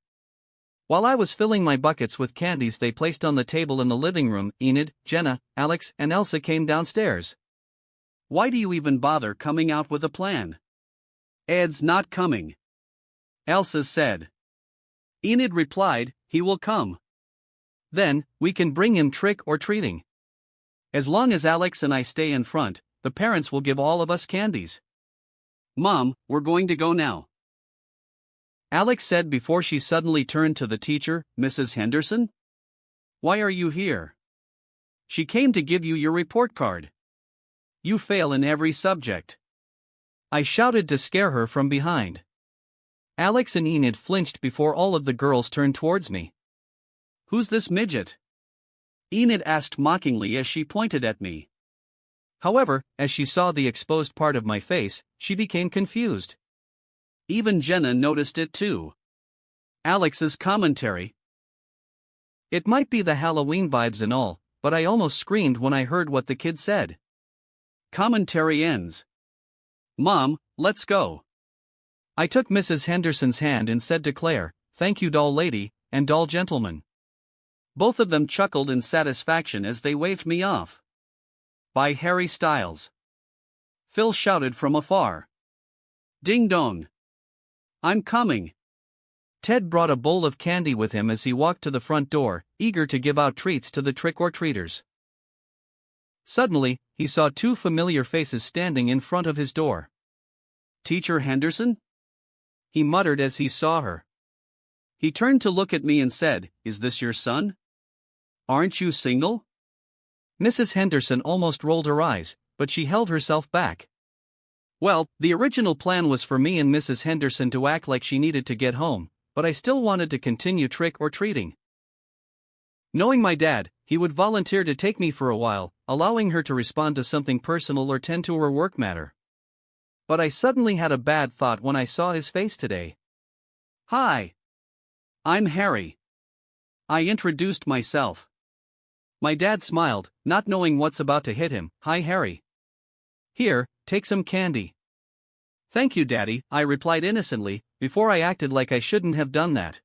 While I was filling my buckets with candies they placed on the table in the living room, Enid, Jenna, Alex, and Elsa came downstairs. Why do you even bother coming out with a plan? Ed's not coming. Elsa said. Enid replied, He will come. Then, we can bring him trick or treating. As long as Alex and I stay in front, the parents will give all of us candies. Mom, we're going to go now, Alex said before she suddenly turned to the teacher, Mrs. Henderson. Why are you here? She came to give you your report card. You fail in every subject. I shouted to scare her from behind. Alex and Enid flinched before all of the girls turned towards me. Who's this midget? Enid asked mockingly as she pointed at me. However, as she saw the exposed part of my face, she became confused. Even Jenna noticed it too. Alex's commentary. It might be the Halloween vibes and all, but I almost screamed when I heard what the kid said. Commentary ends. Mom, let's go. I took Mrs. Henderson's hand and said to Claire, thank you doll lady, and doll gentleman. Both of them chuckled in satisfaction as they waved me off. By Harry Styles. Phil shouted from afar. Ding dong. I'm coming. Ted brought a bowl of candy with him as he walked to the front door, eager to give out treats to the trick-or-treaters. Suddenly, he saw two familiar faces standing in front of his door. Teacher Henderson? He muttered as he saw her. He turned to look at me and said, is this your son? Aren't you single? Mrs. Henderson almost rolled her eyes, but she held herself back. Well, the original plan was for me and Mrs. Henderson to act like she needed to get home, but I still wanted to continue trick-or-treating. Knowing my dad, he would volunteer to take me for a while, allowing her to respond to something personal or tend to her work matter. But I suddenly had a bad thought when I saw his face today. Hi. I'm Harry. I introduced myself. My dad smiled, not knowing what's about to hit him. Hi Harry. Here, take some candy. Thank you Daddy, I replied innocently, before I acted like I shouldn't have done that.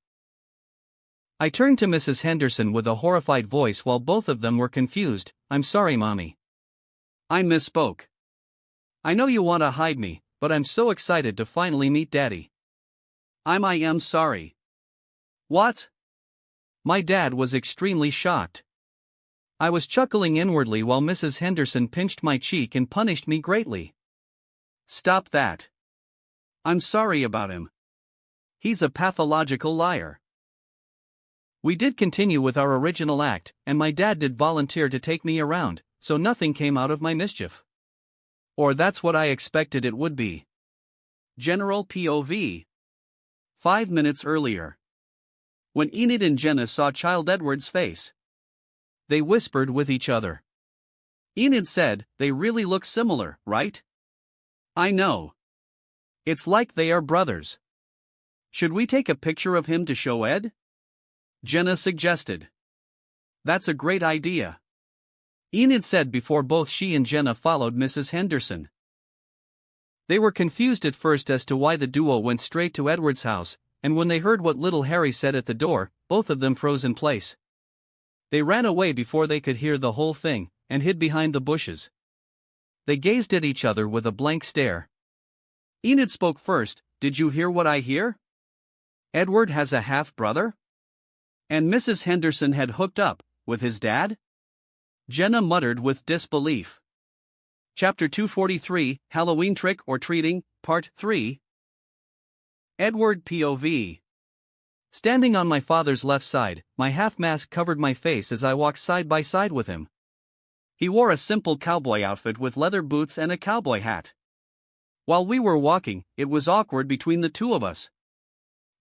I turned to Mrs. Henderson with a horrified voice while both of them were confused. I'm sorry Mommy. I misspoke. I know you want to hide me, but I'm so excited to finally meet Daddy. I am sorry. What? My dad was extremely shocked. I was chuckling inwardly while Mrs. Henderson pinched my cheek and punished me greatly. Stop that. I'm sorry about him. He's a pathological liar. We did continue with our original act, and my dad did volunteer to take me around, so nothing came out of my mischief. Or that's what I expected it would be. General POV. 5 minutes earlier. When Enid and Jenna saw Child Edward's face, they whispered with each other. Enid said, they really look similar, right? I know. It's like they are brothers. Should we take a picture of him to show Ed? Jenna suggested. That's a great idea. Enid said before both she and Jenna followed Mrs. Henderson. They were confused at first as to why the duo went straight to Edward's house, and when they heard what little Harry said at the door, both of them froze in place. They ran away before they could hear the whole thing, and hid behind the bushes. They gazed at each other with a blank stare. Enid spoke first. Did you hear what I hear? Edward has a half-brother? And Mrs. Henderson had hooked up with his dad? Jenna muttered with disbelief. Chapter 243, Halloween Trick-or-Treating, Part 3. Edward POV. Standing on my father's left side, my half-mask covered my face as I walked side by side with him. He wore a simple cowboy outfit with leather boots and a cowboy hat. While we were walking, it was awkward between the two of us.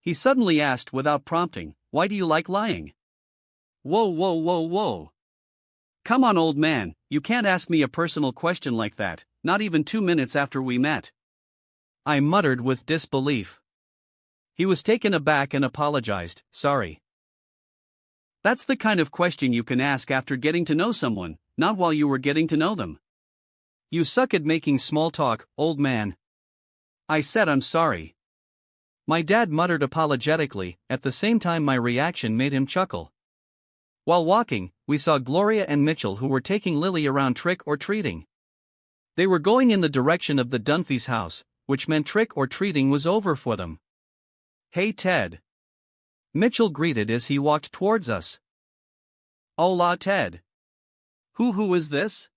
He suddenly asked without prompting, why do you like lying? Whoa. Come on old man, you can't ask me a personal question like that, not even 2 minutes after we met. I muttered with disbelief. He was taken aback and apologized, sorry. That's the kind of question you can ask after getting to know someone, not while you were getting to know them. You suck at making small talk, old man. I said I'm sorry. My dad muttered apologetically, at the same time my reaction made him chuckle. While walking, we saw Gloria and Mitchell who were taking Lily around trick-or-treating. They were going in the direction of the Dunphys' house, which meant trick-or-treating was over for them. Hey Ted. Mitchell greeted as he walked towards us. Hola Ted. Who is this?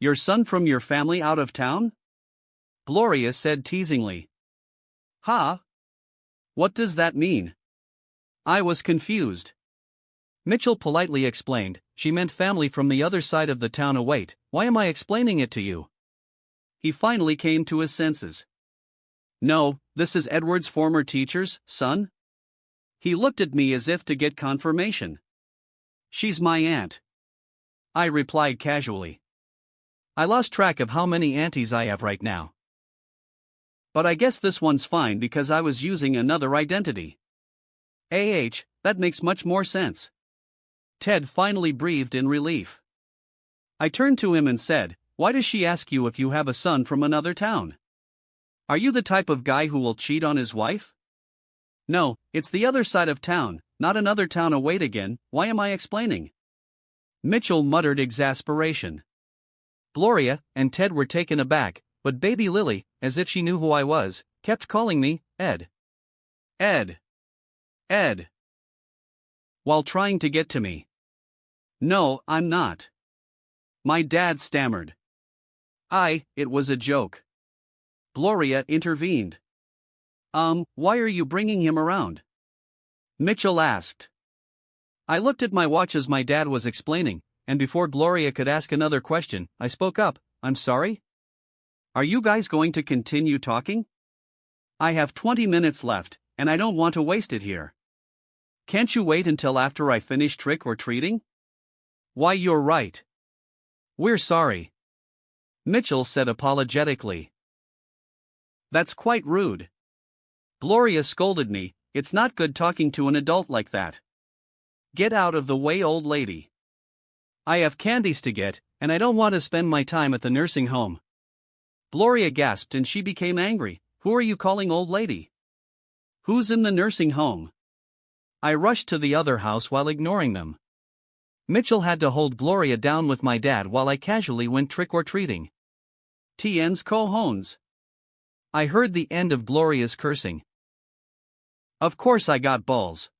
Your son from your family out of town? Gloria said teasingly. Huh? What does that mean? I was confused. Mitchell politely explained, she meant family from the other side of the town. Oh wait, why am I explaining it to you? He finally came to his senses. No, this is Edward's former teacher's son? He looked at me as if to get confirmation. She's my aunt, I replied casually. I lost track of how many aunties I have right now. But I guess this one's fine because I was using another identity. That makes much more sense. Ted finally breathed in relief. I turned to him and said, why does she ask you if you have a son from another town? Are you the type of guy who will cheat on his wife? No, it's the other side of town, not another town. Oh wait again, why am I explaining? Mitchell muttered exasperation. Gloria and Ted were taken aback, but baby Lily, as if she knew who I was, kept calling me Ed. Ed. Ed. While trying to get to me. No, I'm not. My dad stammered. It was a joke. Gloria intervened. Why are you bringing him around? Mitchell asked. I looked at my watch as my dad was explaining, and before Gloria could ask another question, I spoke up, I'm sorry? Are you guys going to continue talking? I have 20 minutes left, and I don't want to waste it here. Can't you wait until after I finish trick or treating? Why, you're right. We're sorry, Mitchell said apologetically. That's quite rude. Gloria scolded me, it's not good talking to an adult like that. Get out of the way, old lady. I have candies to get, and I don't want to spend my time at the nursing home. Gloria gasped and she became angry. Who are you calling old lady? Who's in the nursing home? I rushed to the other house while ignoring them. Mitchell had to hold Gloria down with my dad while I casually went trick-or-treating. Tien's cojones. I heard the end of Gloria's cursing. Of course I got balls.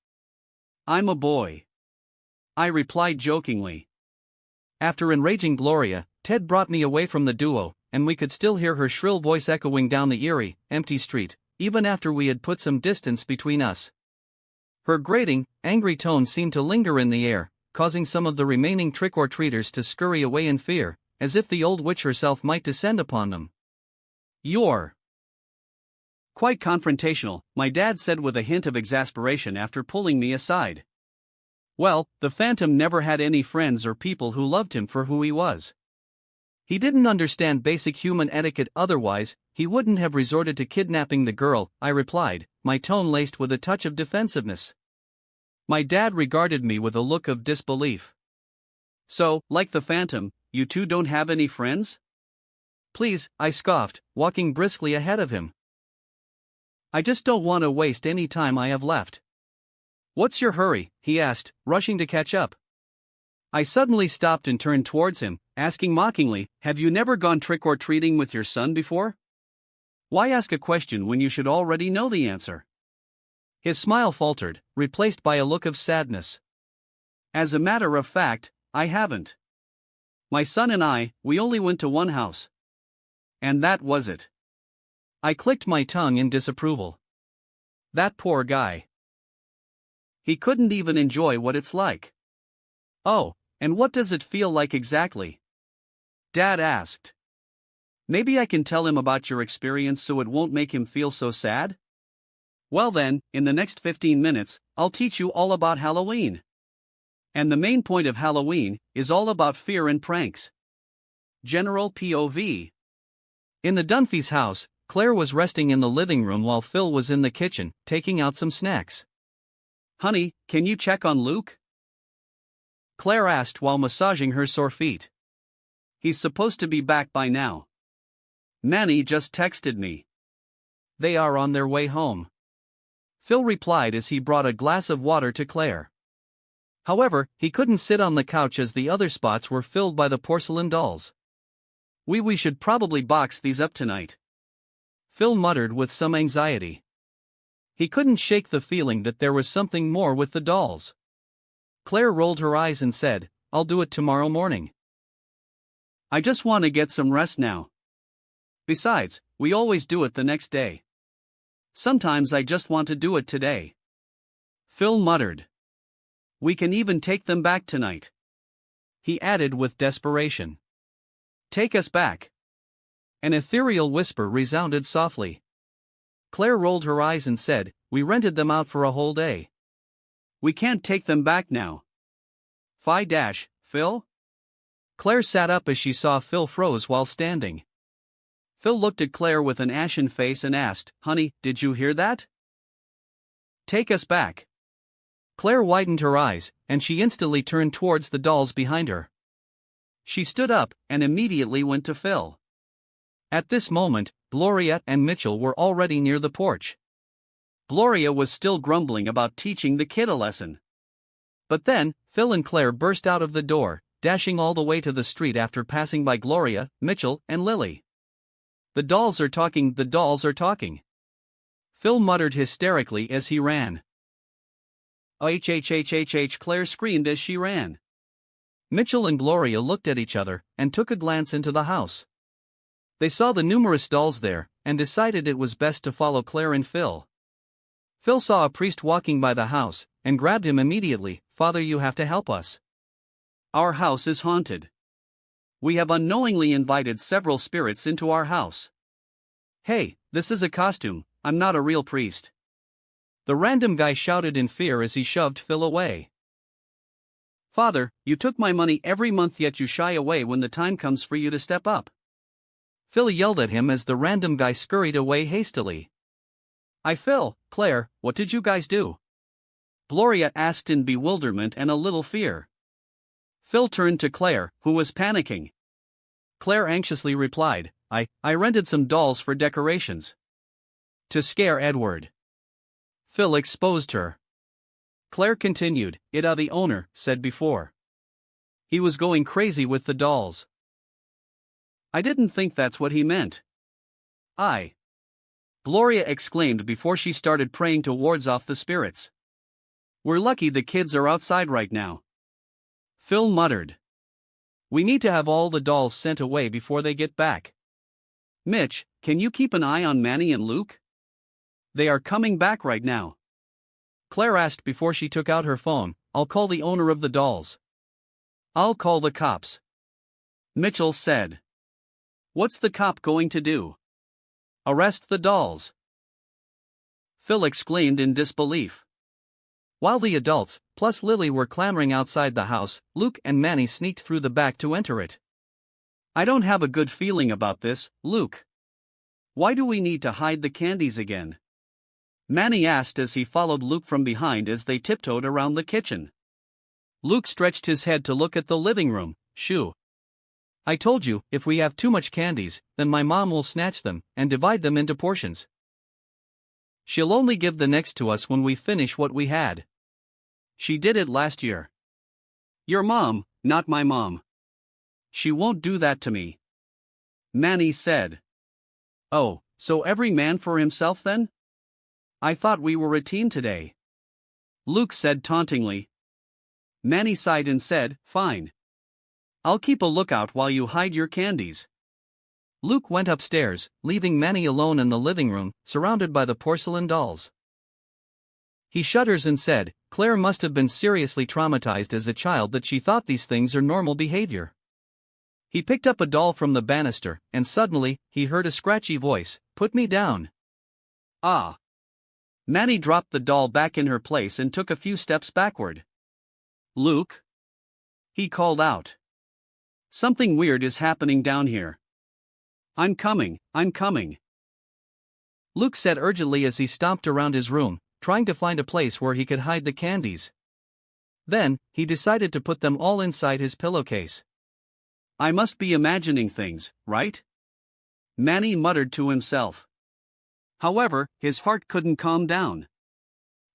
I'm a boy, I replied jokingly. After enraging Gloria, Ted brought me away from the duo, and we could still hear her shrill voice echoing down the eerie, empty street, even after we had put some distance between us. Her grating, angry tone seemed to linger in the air, causing some of the remaining trick-or-treaters to scurry away in fear, as if the old witch herself might descend upon them. You're quite confrontational, my dad said with a hint of exasperation after pulling me aside. Well, the Phantom never had any friends or people who loved him for who he was. He didn't understand basic human etiquette, otherwise, he wouldn't have resorted to kidnapping the girl, I replied, my tone laced with a touch of defensiveness. My dad regarded me with a look of disbelief. So, like the Phantom, you two don't have any friends? Please, I scoffed, walking briskly ahead of him. I just don't want to waste any time I have left. What's your hurry? He asked, rushing to catch up. I suddenly stopped and turned towards him, asking mockingly, have you never gone trick-or-treating with your son before? Why ask a question when you should already know the answer? His smile faltered, replaced by a look of sadness. As a matter of fact, I haven't. My son and we only went to one house. And that was it. I clicked my tongue in disapproval. That poor guy. He couldn't even enjoy what it's like. Oh, and what does it feel like exactly? Dad asked. Maybe I can tell him about your experience so it won't make him feel so sad? Well then, in the next 15 minutes, I'll teach you all about Halloween. And the main point of Halloween is all about fear and pranks. General POV. In the Dunphys' house, Claire was resting in the living room while Phil was in the kitchen, taking out some snacks. Honey, can you check on Luke? Claire asked while massaging her sore feet. He's supposed to be back by now. Nanny just texted me. They are on their way home. Phil replied as he brought a glass of water to Claire. However, he couldn't sit on the couch as the other spots were filled by the porcelain dolls. We should probably box these up tonight, Phil muttered with some anxiety. He couldn't shake the feeling that there was something more with the dolls. Claire rolled her eyes and said, I'll do it tomorrow morning. I just want to get some rest now. Besides, we always do it the next day. Sometimes I just want to do it today. Phil muttered. We can even take them back tonight. He added with desperation. Take us back. An ethereal whisper resounded softly. Claire rolled her eyes and said, we rented them out for a whole day. We can't take them back now. Phil? Claire sat up as she saw Phil froze while standing. Phil looked at Claire with an ashen face and asked, honey, did you hear that? Take us back. Claire widened her eyes, and she instantly turned towards the dolls behind her. She stood up, and immediately went to Phil. At this moment, Gloria and Mitchell were already near the porch. Gloria was still grumbling about teaching the kid a lesson. But then, Phil and Claire burst out of the door, dashing all the way to the street after passing by Gloria, Mitchell, and Lily. The dolls are talking, the dolls are talking. Phil muttered hysterically as he ran. Claire screamed as she ran. Mitchell and Gloria looked at each other, and took a glance into the house. They saw the numerous dolls there, and decided it was best to follow Claire and Phil. Phil saw a priest walking by the house, and grabbed him immediately. Father, you have to help us. Our house is haunted. We have unknowingly invited several spirits into our house. Hey, this is a costume, I'm not a real priest. The random guy shouted in fear as he shoved Phil away. Father, you took my money every month yet you shy away when the time comes for you to step up. Phil yelled at him as the random guy scurried away hastily. Phil, Claire, what did you guys do? Gloria asked in bewilderment and a little fear. Phil turned to Claire, who was panicking. Claire anxiously replied, I rented some dolls for decorations. To scare Edward. Phil exposed her. Claire continued, the owner said before. He was going crazy with the dolls. I didn't think that's what he meant. Gloria exclaimed before she started praying to wards off the spirits. We're lucky the kids are outside right now. Phil muttered. We need to have all the dolls sent away before they get back. Mitch, can you keep an eye on Manny and Luke? They are coming back right now. Claire asked before she took out her phone. I'll call the owner of the dolls. I'll call the cops. Mitchell said. What's the cop going to do? Arrest the dolls. Phil exclaimed in disbelief. While the adults, plus Lily, were clamoring outside the house, Luke and Manny sneaked through the back to enter it. I don't have a good feeling about this, Luke. Why do we need to hide the candies again? Manny asked as he followed Luke from behind as they tiptoed around the kitchen. Luke stretched his head to look at the living room. Shoo. I told you, if we have too much candies, then my mom will snatch them and divide them into portions. She'll only give the next to us when we finish what we had. She did it last year. Your mom, not my mom. She won't do that to me. Manny said. Oh, so every man for himself then? I thought we were a team today. Luke said tauntingly. Manny sighed and said, fine. I'll keep a lookout while you hide your candies. Luke went upstairs, leaving Manny alone in the living room, surrounded by the porcelain dolls. He shudders and said, Claire must have been seriously traumatized as a child that she thought these things are normal behavior. He picked up a doll from the banister, and suddenly, he heard a scratchy voice, put me down. Ah. Manny dropped the doll back in her place and took a few steps backward. Luke? He called out. Something weird is happening down here. I'm coming. Luke said urgently as he stomped around his room, trying to find a place where he could hide the candies. Then, he decided to put them all inside his pillowcase. I must be imagining things, right? Manny muttered to himself. However, his heart couldn't calm down.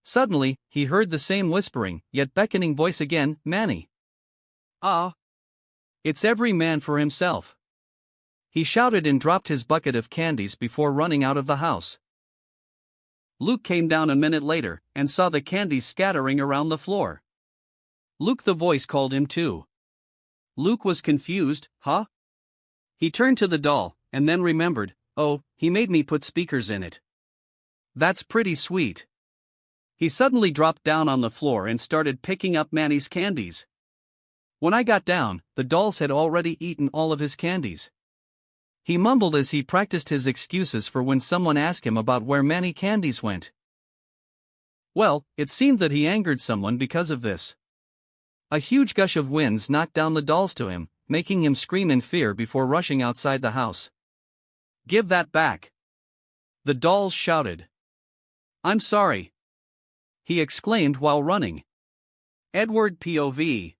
Suddenly, he heard the same whispering, yet beckoning voice again, Manny. Ah. It's every man for himself. He shouted and dropped his bucket of candies before running out of the house. Luke came down a minute later, and saw the candies scattering around the floor. Luke, the voice called him too. Luke was confused. Huh? He turned to the doll, and then remembered, oh, he made me put speakers in it. That's pretty sweet. He suddenly dropped down on the floor and started picking up Manny's candies. When I got down, the dolls had already eaten all of his candies. He mumbled as he practiced his excuses for when someone asked him about where Manny candies went. Well, it seemed that he angered someone because of this. A huge gush of winds knocked down the dolls to him, making him scream in fear before rushing outside the house. "Give that back!" the dolls shouted. "I'm sorry," he exclaimed while running. Edward POV.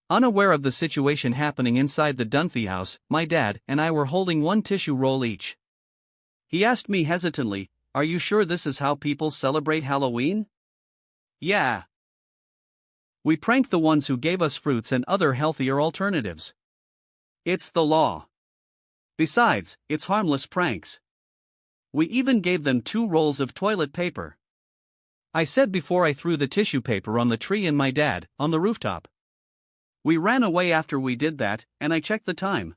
Unaware of the situation happening inside the Dunphy house, my dad and I were holding one tissue roll each. He asked me hesitantly, "Are you sure this is how people celebrate Halloween?" "Yeah. We prank the ones who gave us fruits and other healthier alternatives. It's the law. Besides, it's harmless pranks. We even gave them 2 rolls of toilet paper," I said before I threw the tissue paper on the tree and my dad, on the rooftop. We ran away after we did that, and I checked the time.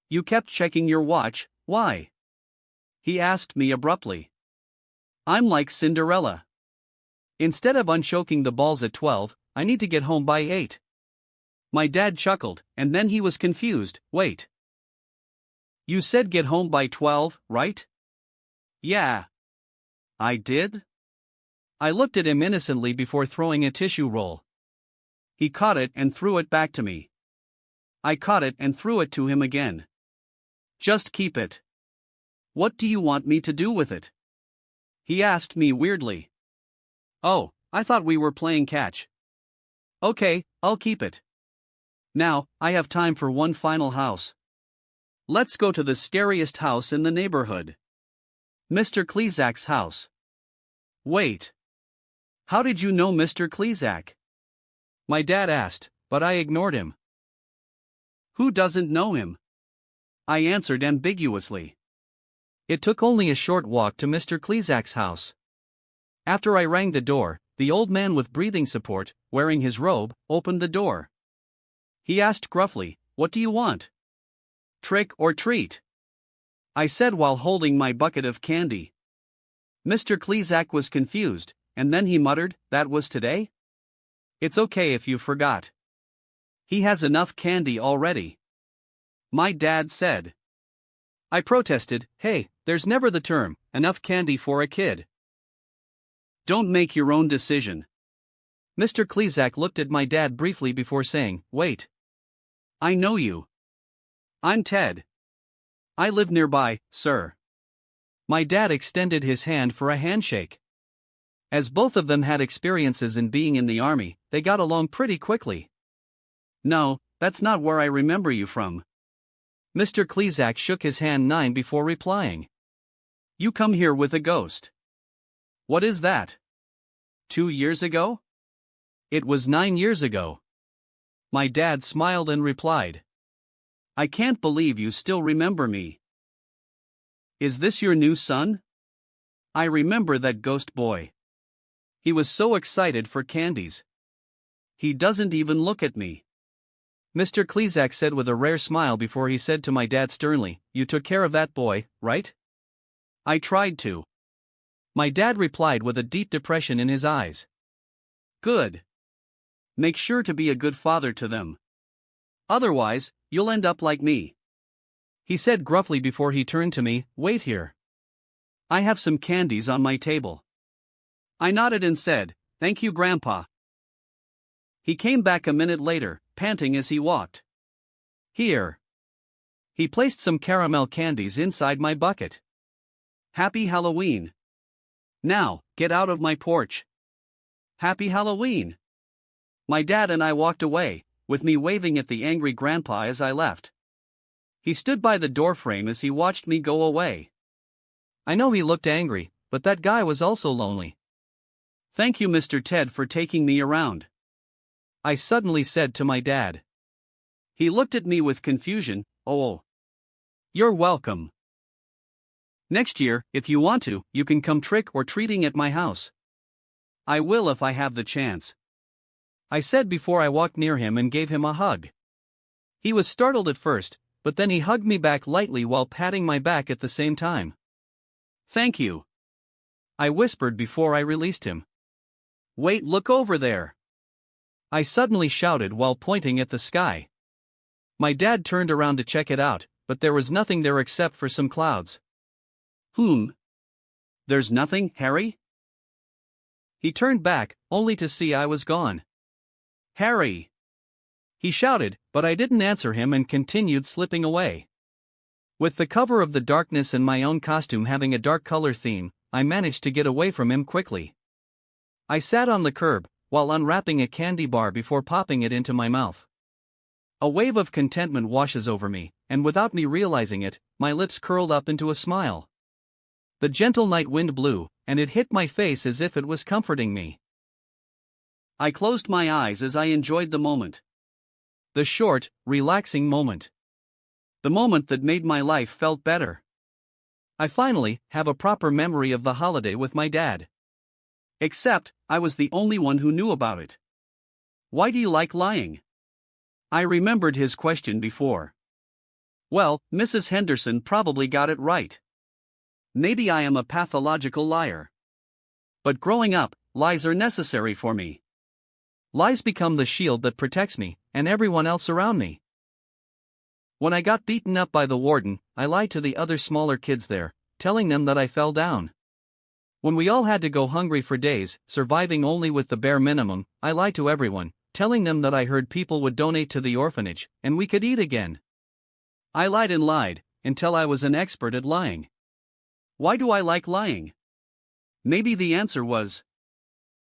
"You kept checking your watch, why?" he asked me abruptly. I'm like Cinderella. Instead of unchoking the balls at 12, I need to get home by 8. My dad chuckled, and then he was confused. "Wait. You said get home by 12, right?" "Yeah. I did?" I looked at him innocently before throwing a tissue roll. He caught it and threw it back to me. I caught it and threw it to him again. "Just keep it." "What do you want me to do with it?" he asked me weirdly. "Oh, I thought we were playing catch." "Okay, I'll keep it. Now, I have time for one final house. Let's go to the scariest house in the neighborhood. Mr. Klezak's house." "Wait. How did you know Mr. Klezak?" my dad asked, but I ignored him. "Who doesn't know him?" I answered ambiguously. It took only a short walk to Mr. Klezak's house. After I rang the door, the old man with breathing support, wearing his robe, opened the door. He asked gruffly, "What do you want?" "Trick or treat," I said while holding my bucket of candy. Mr. Klezak was confused, and then he muttered, "That was today? It's okay if you forgot. He has enough candy already," my dad said. I protested, "Hey, there's never the term, enough candy for a kid. Don't make your own decision." Mr. Klezak looked at my dad briefly before saying, "Wait. I know you. I'm Ted. I live nearby, sir." My dad extended his hand for a handshake. As both of them had experiences in being in the army, they got along pretty quickly. "No, that's not where I remember you from." Mr. Klezak shook his hand 9 before replying. "You come here with a ghost." "What is that? 2 years ago?" "It was 9 years ago." My dad smiled and replied. "I can't believe you still remember me. Is this your new son?" I remember that ghost boy. He was so excited for candies. He doesn't even look at me. Mr. Klezak said with a rare smile before he said to my dad sternly, "You took care of that boy, right?" "I tried to." My dad replied with a deep depression in his eyes. "Good. Make sure to be a good father to them. Otherwise, you'll end up like me," he said gruffly before he turned to me. "Wait here. I have some candies on my table." I nodded and said, "Thank you, Grandpa." He came back a minute later, panting as he walked. "Here." He placed some caramel candies inside my bucket. "Happy Halloween. Now, get out of my porch." "Happy Halloween." My dad and I walked away, with me waving at the angry grandpa as I left. He stood by the doorframe as he watched me go away. I know he looked angry, but that guy was also lonely. "Thank you, Mr. Ted, for taking me around," I suddenly said to my dad. He looked at me with confusion. "Oh. You're welcome. Next year, if you want to, you can come trick or treating at my house." "I will if I have the chance," I said before I walked near him and gave him a hug. He was startled at first, but then he hugged me back lightly while patting my back at the same time. "Thank you," I whispered before I released him. "Wait, look over there," I suddenly shouted while pointing at the sky. My dad turned around to check it out, but there was nothing there except for some clouds. There's nothing, Harry?" He turned back, only to see I was gone. "Harry!" he shouted, but I didn't answer him and continued slipping away. With the cover of the darkness and my own costume having a dark color theme, I managed to get away from him quickly. I sat on the curb, while unwrapping a candy bar before popping it into my mouth. A wave of contentment washes over me, and without me realizing it, my lips curled up into a smile. The gentle night wind blew, and it hit my face as if it was comforting me. I closed my eyes as I enjoyed the moment. The short, relaxing moment. The moment that made my life felt better. I finally have a proper memory of the holiday with my dad. Except, I was the only one who knew about it. "Why do you like lying?" I remembered his question before. Well, Mrs. Henderson probably got it right. Maybe I am a pathological liar. But growing up, lies are necessary for me. Lies become the shield that protects me, and everyone else around me. When I got beaten up by the warden, I lied to the other smaller kids there, telling them that I fell down. When we all had to go hungry for days, surviving only with the bare minimum, I lied to everyone, telling them that I heard people would donate to the orphanage, and we could eat again. I lied and lied, until I was an expert at lying. Why do I like lying? Maybe the answer was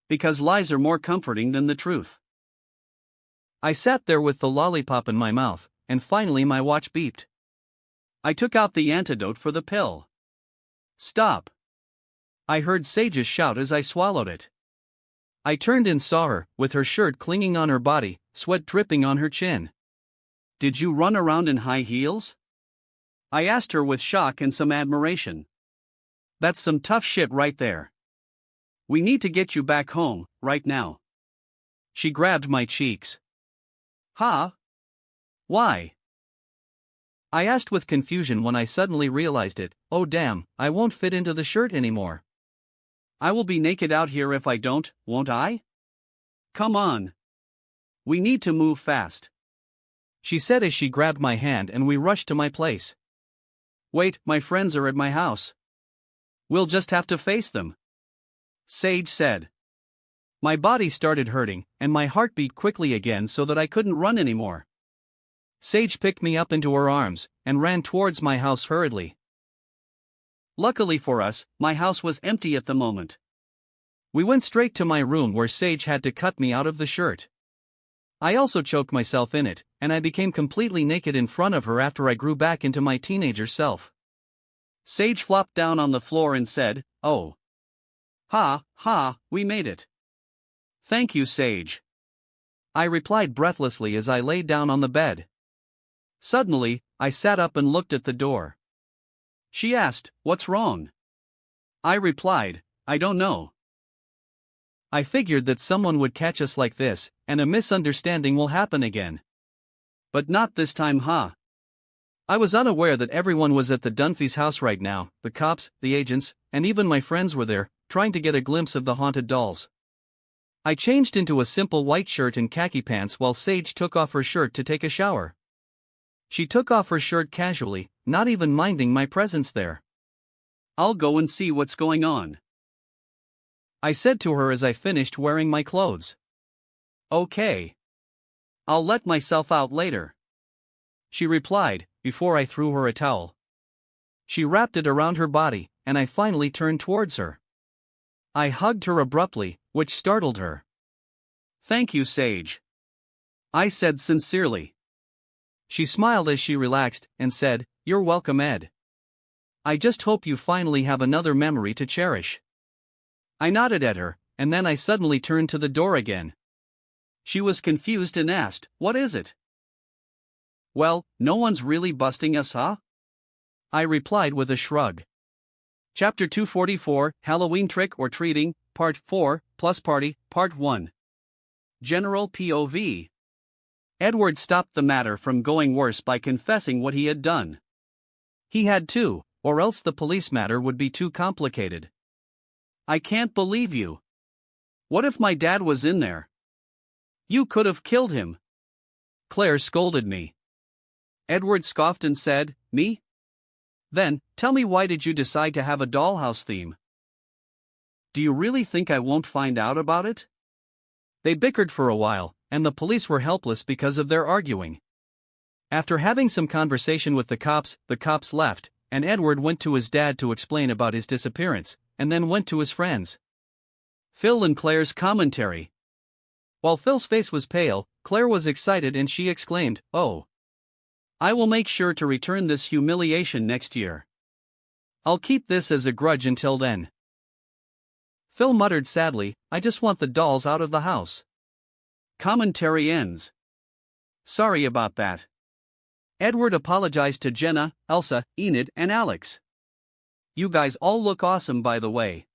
because lies are more comforting than the truth. I sat there with the lollipop in my mouth, and finally my watch beeped. I took out the antidote for the pill. "Stop!" I heard Sage's shout as I swallowed it. I turned and saw her, with her shirt clinging on her body, sweat dripping on her chin. "Did you run around in high heels?" I asked her with shock and some admiration. "That's some tough shit right there. We need to get you back home, right now." She grabbed my cheeks. "Huh? Why?" I asked with confusion when I suddenly realized it. Oh damn, I won't fit into the shirt anymore. "I will be naked out here if I don't, won't I? Come on. We need to move fast," she said as she grabbed my hand and we rushed to my place. "Wait, my friends are at my house. We'll just have to face them," Sage said. My body started hurting, and my heart beat quickly again so that I couldn't run anymore. Sage picked me up into her arms, and ran towards my house hurriedly. Luckily for us, my house was empty at the moment. We went straight to my room where Sage had to cut me out of the shirt. I also choked myself in it, and I became completely naked in front of her after I grew back into my teenager self. Sage flopped down on the floor and said, "Oh. Ha, we made it." "Thank you, Sage," I replied breathlessly as I lay down on the bed. Suddenly, I sat up and looked at the door. She asked, "What's wrong?" I replied, "I don't know." I figured that someone would catch us like this, and a misunderstanding will happen again. But not this time, huh? I was unaware that everyone was at the Dunphys' house right now. The cops, the agents, and even my friends were there, trying to get a glimpse of the haunted dolls. I changed into a simple white shirt and khaki pants while Sage took off her shirt to take a shower. She took off her shirt casually, not even minding my presence there. "I'll go and see what's going on," I said to her as I finished wearing my clothes. "Okay. I'll let myself out later," she replied, before I threw her a towel. She wrapped it around her body, and I finally turned towards her. I hugged her abruptly, which startled her. "Thank you, Sage," I said sincerely. She smiled as she relaxed, and said, "You're welcome, Ed. I just hope you finally have another memory to cherish." I nodded at her, and then I suddenly turned to the door again. She was confused and asked, "What is it?" "Well, no one's really busting us, huh?" I replied with a shrug. Chapter 244, Halloween Trick or Treating, Part 4, Plus Party, Part 1. General POV. Edward stopped the matter from going worse by confessing what he had done. He had to, or else the police matter would be too complicated. I can't believe you. What if my dad was in there? You could have killed him. Claire scolded me. Edward scoffed and said, Me? Then, tell me, why did you decide to have a dollhouse theme? Do you really think I won't find out about it? They bickered for a while, and the police were helpless because of their arguing. After having some conversation with the cops left, and Edward went to his dad to explain about his disappearance, and then went to his friends. Phil and Claire's commentary. While Phil's face was pale, Claire was excited and she exclaimed, "Oh! I will make sure to return this humiliation next year. I'll keep this as a grudge until then." Phil muttered sadly, "I just want the dolls out of the house." Commentary ends. Sorry about that. Edward apologized to Jenna, Elsa, Enid, and Alex. You guys all look awesome, by the way.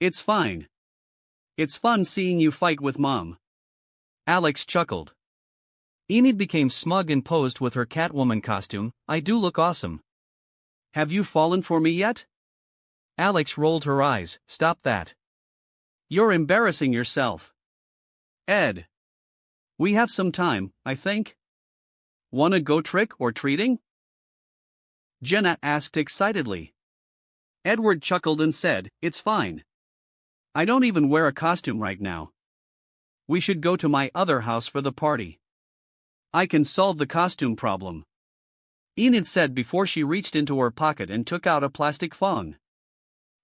It's fine. It's fun seeing you fight with Mom. Alex chuckled. Enid became smug and posed with her Catwoman costume. I do look awesome. Have you fallen for me yet? Alex rolled her eyes. Stop that. You're embarrassing yourself. Ed. We have some time, I think. Wanna go trick or treating? Jenna asked excitedly. Edward chuckled and said, It's fine. I don't even wear a costume right now. We should go to my other house for the party. I can solve the costume problem. Enid said before she reached into her pocket and took out a plastic phone.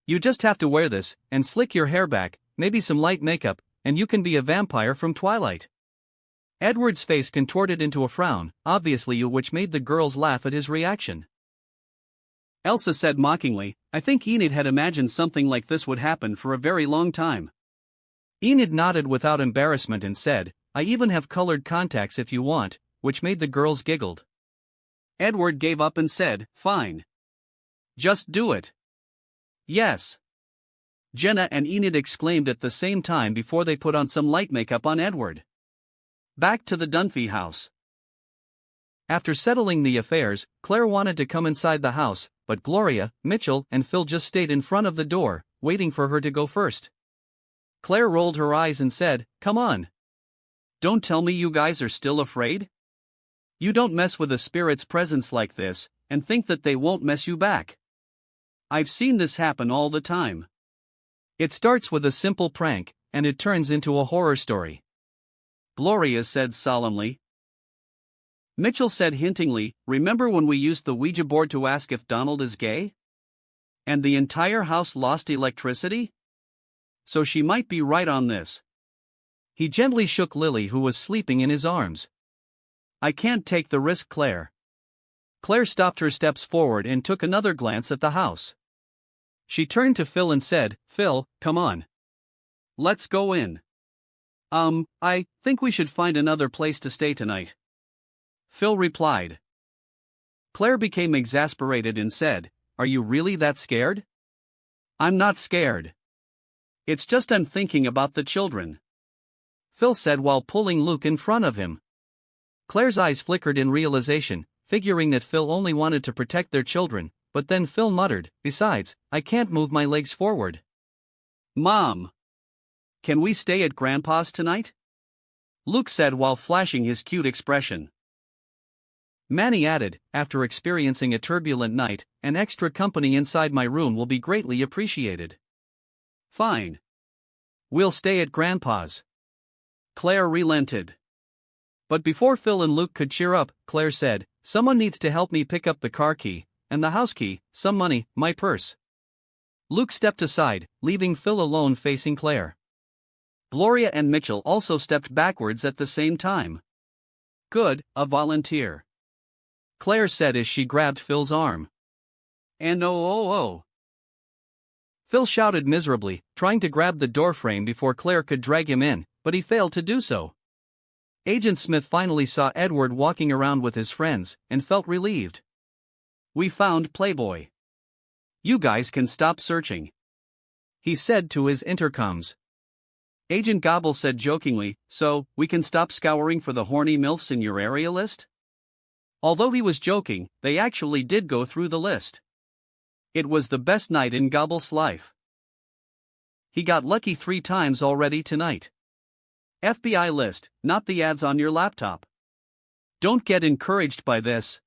You just have to wear this, and slick your hair back, maybe some light makeup, and you can be a vampire from Twilight. Edward's face contorted into a frown, obviously which made the girls laugh at his reaction. Elsa said mockingly, I think Enid had imagined something like this would happen for a very long time. Enid nodded without embarrassment and said, I even have colored contacts if you want, which made the girls giggled. Edward gave up and said, Fine. Just do it. Yes. Jenna and Enid exclaimed at the same time before they put on some light makeup on Edward. Back to the Dunphy house. After settling the affairs, Claire wanted to come inside the house, but Gloria, Mitchell, and Phil just stayed in front of the door, waiting for her to go first. Claire rolled her eyes and said, Come on. Don't tell me you guys are still afraid? You don't mess with a spirit's presence like this, and think that they won't mess you back. I've seen this happen all the time. It starts with a simple prank, and it turns into a horror story. Gloria said solemnly. Mitchell said hintingly, Remember when we used the Ouija board to ask if Donald is gay? And the entire house lost electricity? So she might be right on this. He gently shook Lily, who was sleeping in his arms. I can't take the risk, Claire. Claire stopped her steps forward and took another glance at the house. She turned to Phil and said, Phil, come on. Let's go in. I think we should find another place to stay tonight. Phil replied. Claire became exasperated and said, Are you really that scared? I'm not scared. It's just I'm thinking about the children. Phil said while pulling Luke in front of him. Claire's eyes flickered in realization, figuring that Phil only wanted to protect their children, but then Phil muttered, Besides, I can't move my legs forward. Mom! Can we stay at Grandpa's tonight? Luke said while flashing his cute expression. Manny added, After experiencing a turbulent night, an extra company inside my room will be greatly appreciated. Fine. We'll stay at Grandpa's. Claire relented. But before Phil and Luke could cheer up, Claire said, Someone needs to help me pick up the car key, and the house key, some money, my purse. Luke stepped aside, leaving Phil alone facing Claire. Gloria and Mitchell also stepped backwards at the same time. Good, a volunteer. Claire said as she grabbed Phil's arm. And oh. Phil shouted miserably, trying to grab the doorframe before Claire could drag him in, but he failed to do so. Agent Smith finally saw Edward walking around with his friends, and felt relieved. We found Playboy. You guys can stop searching. He said to his intercoms. Agent Gobble said jokingly, so, we can stop scouring for the horny MILFs in your area list? Although he was joking, they actually did go through the list. It was the best night in Gobble's life. He got lucky 3 times already tonight. FBI list, not the ads on your laptop. Don't get encouraged by this.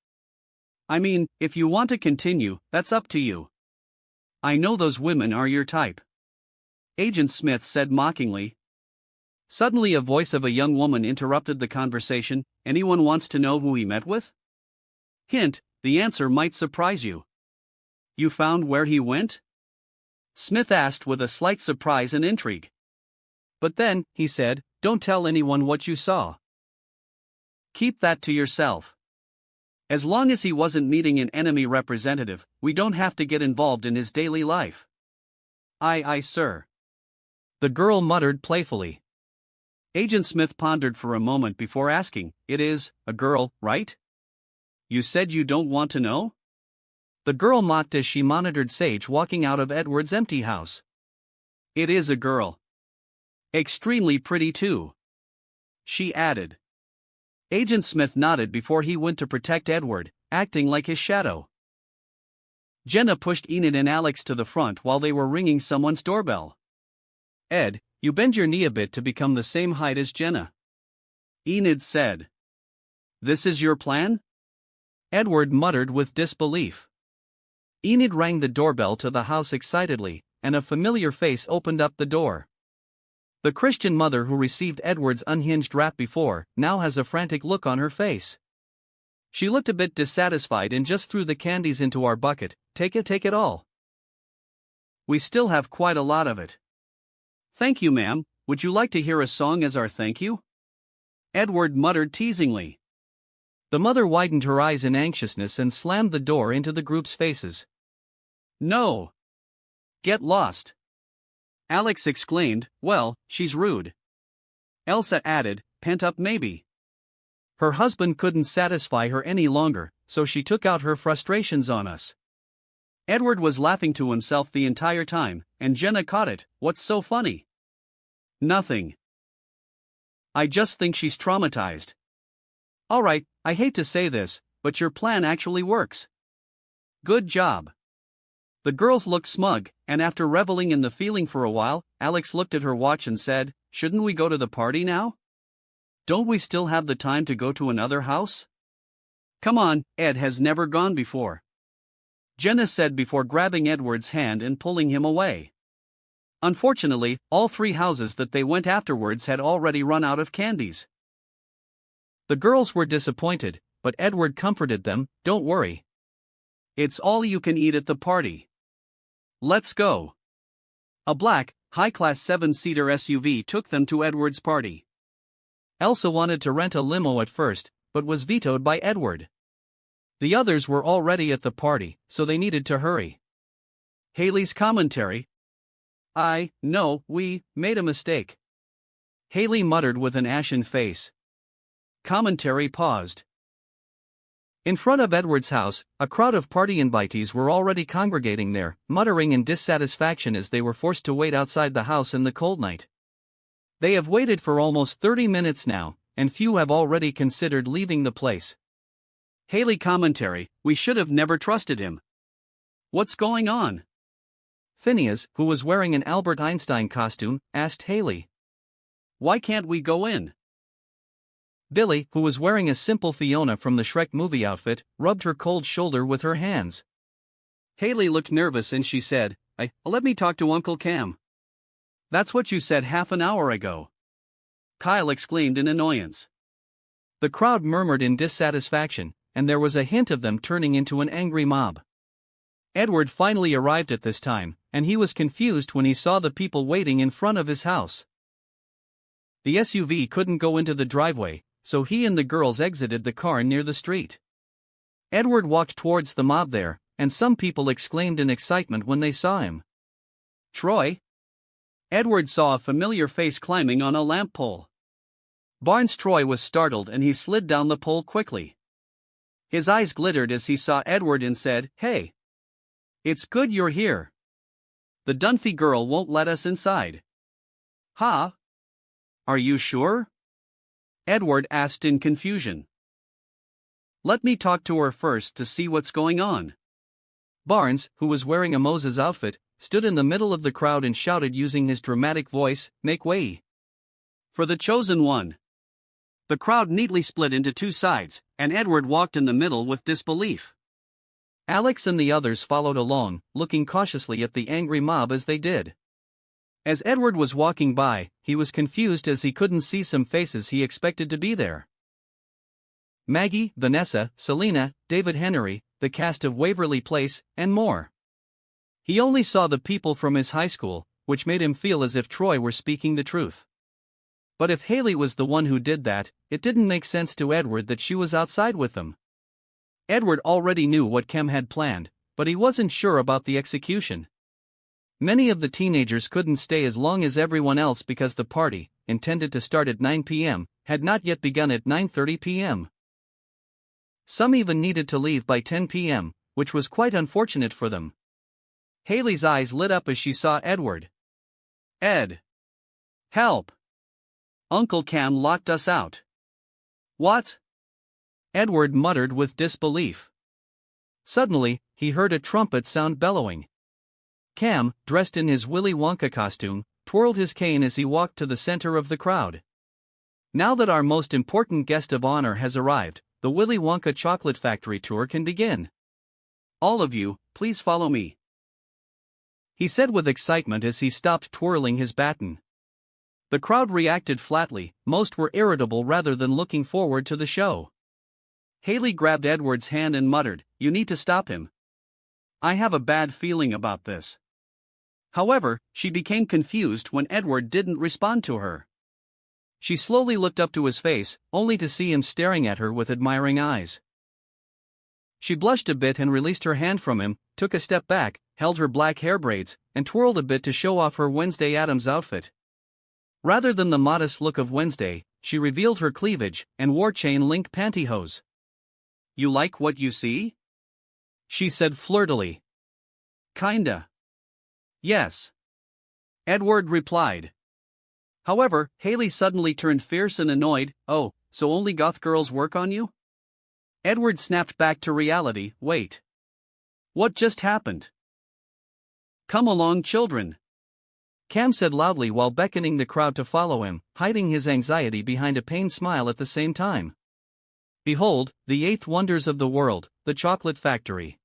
I mean, if you want to continue, that's up to you. I know those women are your type. Agent Smith said mockingly. Suddenly a voice of a young woman interrupted the conversation. Anyone wants to know who he met with? Hint, the answer might surprise you. You found where he went? Smith asked with a slight surprise and intrigue. But then, he said, don't tell anyone what you saw. Keep that to yourself. As long as he wasn't meeting an enemy representative, we don't have to get involved in his daily life. Aye, sir. The girl muttered playfully. Agent Smith pondered for a moment before asking, it is a girl, right? You said you don't want to know? The girl mocked as she monitored Sage walking out of Edward's empty house. It is a girl. Extremely pretty too. She added. Agent Smith nodded before he went to protect Edward, acting like his shadow. Jenna pushed Enid and Alex to the front while they were ringing someone's doorbell. Ed, you bend your knee a bit to become the same height as Jenna. Enid said. This is your plan? Edward muttered with disbelief. Enid rang the doorbell to the house excitedly, and a familiar face opened up the door. The Christian mother who received Edward's unhinged rap before, now has a frantic look on her face. She looked a bit dissatisfied and just threw the candies into our bucket. Take it all. We still have quite a lot of it. Thank you, ma'am. Would you like to hear a song as our thank you? Edward muttered teasingly. The mother widened her eyes in anxiousness and slammed the door into the group's faces. No. Get lost. Alex exclaimed, well, she's rude. Elsa added, pent up maybe. Her husband couldn't satisfy her any longer, so she took out her frustrations on us. Edward was laughing to himself the entire time, and Jenna caught it. What's so funny? Nothing. I just think she's traumatized. Alright, I hate to say this, but your plan actually works. Good job. The girls looked smug, and after reveling in the feeling for a while, Alex looked at her watch and said, shouldn't we go to the party now? Don't we still have the time to go to another house? Come on, Ed has never gone before. Jenna said before grabbing Edward's hand and pulling him away. Unfortunately, all 3 houses that they went afterwards had already run out of candies. The girls were disappointed, but Edward comforted them, don't worry. It's all you can eat at the party. Let's go. A black, high-class 7-seater SUV took them to Edward's party. Elsa wanted to rent a limo at first, but was vetoed by Edward. The others were already at the party, so they needed to hurry. Haley's commentary. No, we made a mistake. Haley muttered with an ashen face. Commentary paused. In front of Edward's house, a crowd of party invitees were already congregating there, muttering in dissatisfaction as they were forced to wait outside the house in the cold night. They have waited for almost 30 minutes now, and few have already considered leaving the place. Haley commentary, we should have never trusted him. What's going on? Phineas, who was wearing an Albert Einstein costume, asked Haley. Why can't we go in? Billy, who was wearing a simple Fiona from the Shrek movie outfit, rubbed her cold shoulder with her hands. Haley looked nervous and she said, let me talk to Uncle Cam. That's what you said half an hour ago. Kyle exclaimed in annoyance. The crowd murmured in dissatisfaction, and there was a hint of them turning into an angry mob. Edward finally arrived at this time, and he was confused when he saw the people waiting in front of his house. The SUV couldn't go into the driveway, so he and the girls exited the car near the street. Edward walked towards the mob there, and some people exclaimed in excitement when they saw him. Troy? Edward saw a familiar face climbing on a lamp pole. Barnes Troy was startled and he slid down the pole quickly. His eyes glittered as he saw Edward and said, Hey! It's good you're here. The Dunphy girl won't let us inside. Ha! Are you sure? Edward asked in confusion. Let me talk to her first to see what's going on. Barnes, who was wearing a Moses outfit, stood in the middle of the crowd and shouted using his dramatic voice, "Make way for the chosen one." The crowd neatly split into two sides, and Edward walked in the middle with disbelief. Alex and the others followed along, looking cautiously at the angry mob as they did. As Edward was walking by, he was confused as he couldn't see some faces he expected to be there. Maggie, Vanessa, Selena, David Henry, the cast of Waverly Place, and more. He only saw the people from his high school, which made him feel as if Troy were speaking the truth. But if Haley was the one who did that, it didn't make sense to Edward that she was outside with them. Edward already knew what Kem had planned, but he wasn't sure about the execution. Many of the teenagers couldn't stay as long as everyone else because the party, intended to start at 9 p.m., had not yet begun at 9:30 p.m. Some even needed to leave by 10 p.m., which was quite unfortunate for them. Haley's eyes lit up as she saw Edward. Ed! Help! Uncle Cam locked us out. What? Edward muttered with disbelief. Suddenly, he heard a trumpet sound bellowing. Cam, dressed in his Willy Wonka costume, twirled his cane as he walked to the center of the crowd. Now that our most important guest of honor has arrived, the Willy Wonka Chocolate Factory tour can begin. All of you, please follow me, he said with excitement as he stopped twirling his baton. The crowd reacted flatly, most were irritable rather than looking forward to the show. Haley grabbed Edward's hand and muttered, "You need to stop him. I have a bad feeling about this." However, she became confused when Edward didn't respond to her. She slowly looked up to his face, only to see him staring at her with admiring eyes. She blushed a bit and released her hand from him, took a step back, held her black hair braids, and twirled a bit to show off her Wednesday Addams outfit. Rather than the modest look of Wednesday, she revealed her cleavage and wore chain-link pantyhose. "You like what you see?" she said flirtily. "Kinda. Yes," Edward replied. However, Haley suddenly turned fierce and annoyed. "Oh, so only goth girls work on you?" Edward snapped back to reality. "Wait. What just happened?" "Come along, children," Cam said loudly while beckoning the crowd to follow him, hiding his anxiety behind a pained smile at the same time. "Behold, the eighth wonders of the world, the chocolate factory,"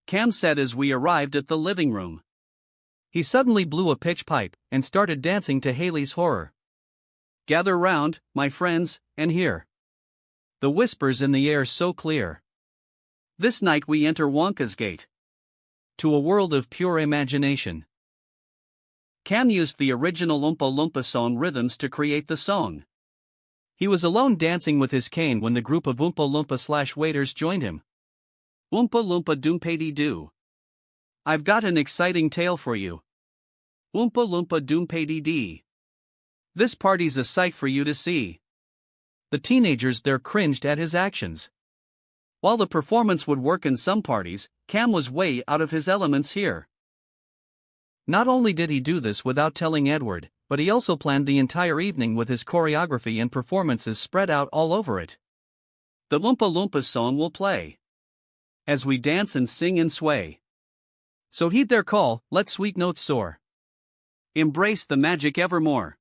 Cam said as we arrived at the living room. He suddenly blew a pitch pipe and started dancing to Haley's horror. "Gather round, my friends, and hear the whispers in the air so clear. This night we enter Wonka's gate to a world of pure imagination." Cam used the original Oompa Loompa song rhythms to create the song. He was alone dancing with his cane when the group of Oompa Loompa/waiters joined him. "Oompa Loompa Doompady-Doo. I've got an exciting tale for you. Oompa Loompa Doompady-Dee. This party's a sight for you to see." The teenagers there cringed at his actions. While the performance would work in some parties, Cam was way out of his elements here. Not only did he do this without telling Edward, but he also planned the entire evening with his choreography and performances spread out all over it. The Oompa Loompa song will play as we dance and sing and sway. So heed their call, let sweet notes soar. Embrace the magic evermore.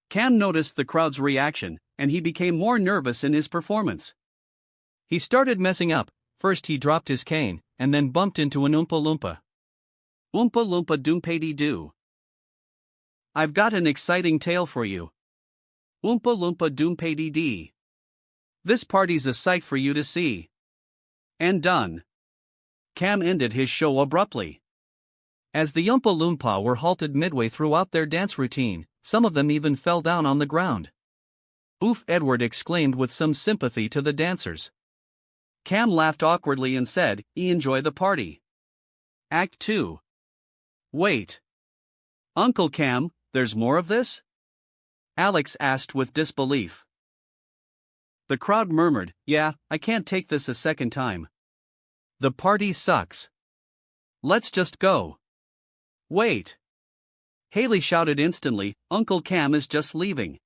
Cam noticed the crowd's reaction, and he became more nervous in his performance. He started messing up. First he dropped his cane, and then bumped into an Oompa Loompa. "Oompa Loompa Doompady-Doo. I've got an exciting tale for you. Oompa Loompa Doompady-Dee. This party's a sight for you to see." And done. Cam ended his show abruptly. As the Oompa Loompa were halted midway throughout their dance routine, some of them even fell down on the ground. "Oof," Edward exclaimed with some sympathy to the dancers. Cam laughed awkwardly and said, "Enjoy the party." Act 2. Wait. Uncle Cam, there's more of this? Alex asked with disbelief. The crowd murmured, "Yeah, I can't take this a second time. The party sucks. Let's just go." "Wait. Haley shouted instantly, Uncle Cam is just leaving.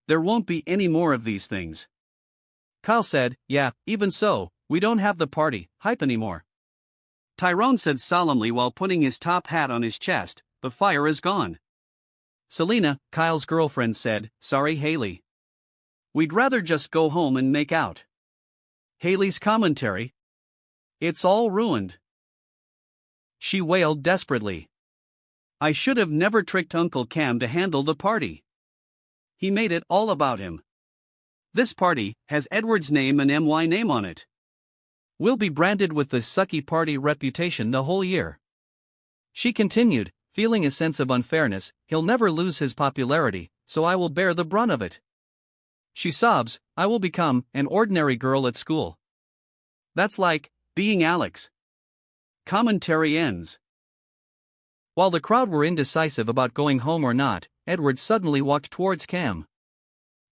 There won't be any more of these things. Kyle said, yeah, even so, we don't have the party hype anymore. Tyrone said solemnly while putting his top hat on his chest, the fire is gone. Selena, Kyle's girlfriend, said, sorry Haley. We'd rather just go home and make out. Haley's commentary? It's all ruined. She wailed desperately. I should have never tricked Uncle Cam to handle the party. He made it all about him. This party has Edward's name and MY name on it. We'll be branded with this sucky party reputation the whole year. She continued, feeling a sense of unfairness. He'll never lose his popularity, so I will bear the brunt of it. She sobs, I will become an ordinary girl at school. That's like being Alex. Commentary ends. While the crowd were indecisive about going home or not, Edward suddenly walked towards Cam.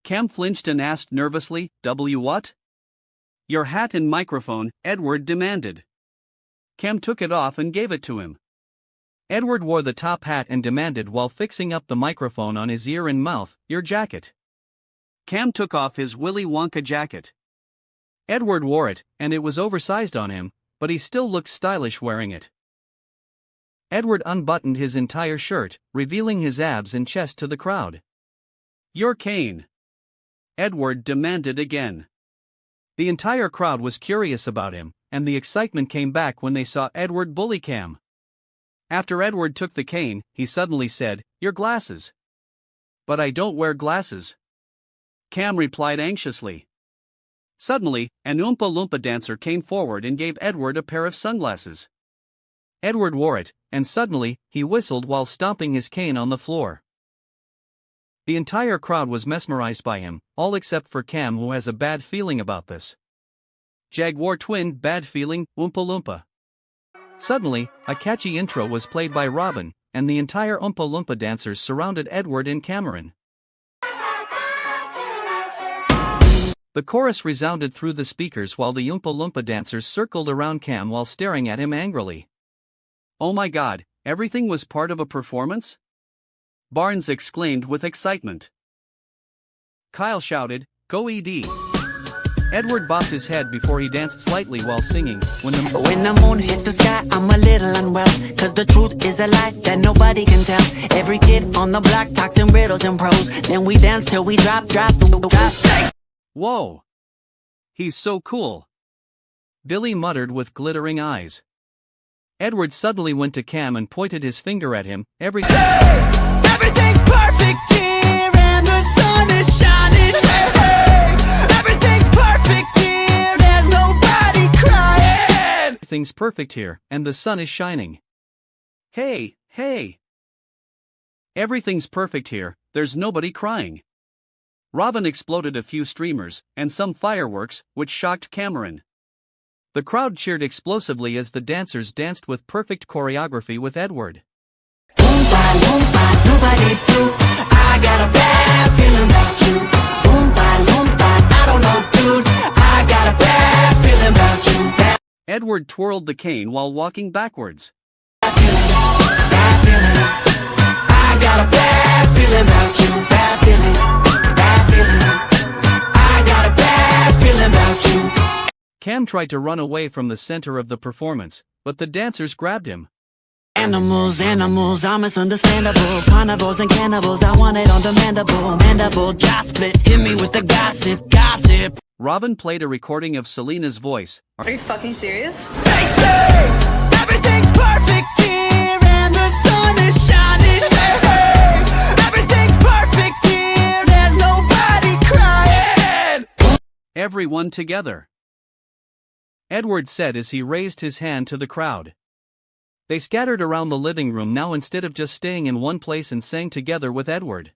Cam flinched and asked nervously, W what? Your hat and microphone, Edward demanded. Cam took it off and gave it to him. Edward wore the top hat and demanded while fixing up the microphone on his ear and mouth, your jacket. Cam took off his Willy Wonka jacket. Edward wore it, and it was oversized on him, but he still looked stylish wearing it. Edward unbuttoned his entire shirt, revealing his abs and chest to the crowd. Your cane. Edward demanded again. The entire crowd was curious about him, and the excitement came back when they saw Edward bully Cam. After Edward took the cane, he suddenly said, your glasses. But I don't wear glasses. Cam replied anxiously. Suddenly, an Oompa Loompa dancer came forward and gave Edward a pair of sunglasses. Edward wore it, and suddenly, he whistled while stomping his cane on the floor. The entire crowd was mesmerized by him, all except for Cam, who has a bad feeling about this. Jaguar twin, bad feeling, Oompa Loompa. Suddenly, a catchy intro was played by Robin, and the entire Oompa Loompa dancers surrounded Edward and Cameron. The chorus resounded through the speakers while the Oompa Loompa dancers circled around Cam while staring at him angrily. Oh my god, everything was part of a performance? Barnes exclaimed with excitement. Kyle shouted, go ED. Edward bopped his head before he danced slightly while singing, when the moon hits the sky, I'm a little unwell, cause the truth is a lie that nobody can tell. Every kid on the block talks in riddles and prose, then we dance till we drop. Whoa! He's so cool. Billy muttered with glittering eyes. Edward suddenly went to Cam and pointed his finger at him, everything's perfect here and the sun is shining. Everything's perfect here, there's nobody crying. Everything's perfect here, and the sun is shining. Hey! Everything's perfect here, there's nobody crying. Robin exploded a few streamers, and some fireworks, which shocked Cameron. The crowd cheered explosively as the dancers danced with perfect choreography with Edward. Oompa Loompa, nobody do. I got a bad feeling about you. Oompa Loompa, I don't know, dude. I got a bad feeling about you. Edward twirled the cane while walking backwards. Bad feeling. I got a bad feeling about you. Bad feeling. I got a bad feeling about you. Cam tried to run away from the center of the performance, but the dancers grabbed him. Animals, I'm misunderstandable. Carnivores and cannibals, I want it on the mandible, jaw split, hit me with the gossip. Robin played a recording of Selena's voice. Are you fucking serious? They say everything's perfect here and the sun is shining. Hey, everything's perfect here, there's nobody crying. Everyone together, Edward said as he raised his hand to the crowd. They scattered around the living room now instead of just staying in one place and sang together with Edward.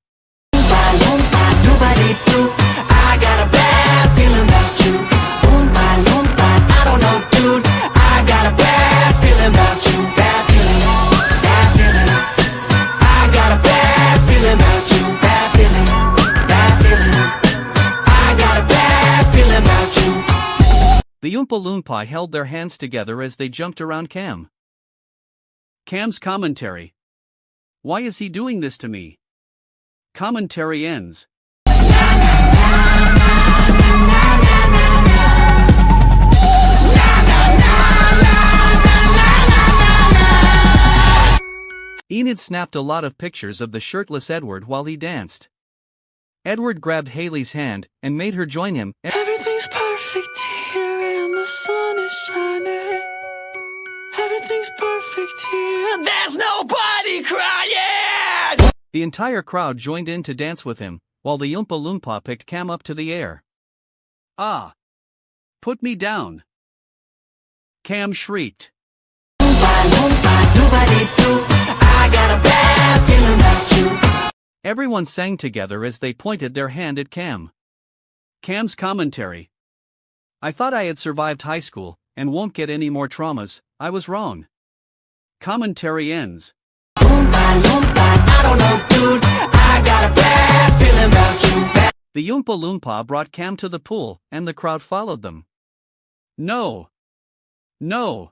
Oompa Loompa, nobody do. I got a bad feeling about you. Oompa Loompa, I don't know, dude. I got a bad feeling about you. Bad feeling. I got a bad feeling about you. Bad feeling. I got a bad feeling about you. The Oompa Loompa held their hands together as they jumped around Cam. Cam's commentary. Why is he doing this to me? Commentary ends. Enid snapped a lot of pictures of the shirtless Edward while he danced. Edward grabbed Haley's hand and made her join him. Everything's perfect here and the sun is shining. Everything's perfect here. There's nobody crying! The entire crowd joined in to dance with him, while the Oompa Loompa picked Cam up to the air. Ah! Put me down! Cam shrieked. Oompa Loompa, doobity-doo. I got a bad feeling about you. Everyone sang together as they pointed their hand at Cam. Cam's commentary. I thought I had survived high school and won't get any more traumas. I was wrong. Commentary ends. Oompa Loompa, I don't know, dude. I got a bad feeling about you. The Oompa Loompa brought Cam to the pool, and the crowd followed them. No! No!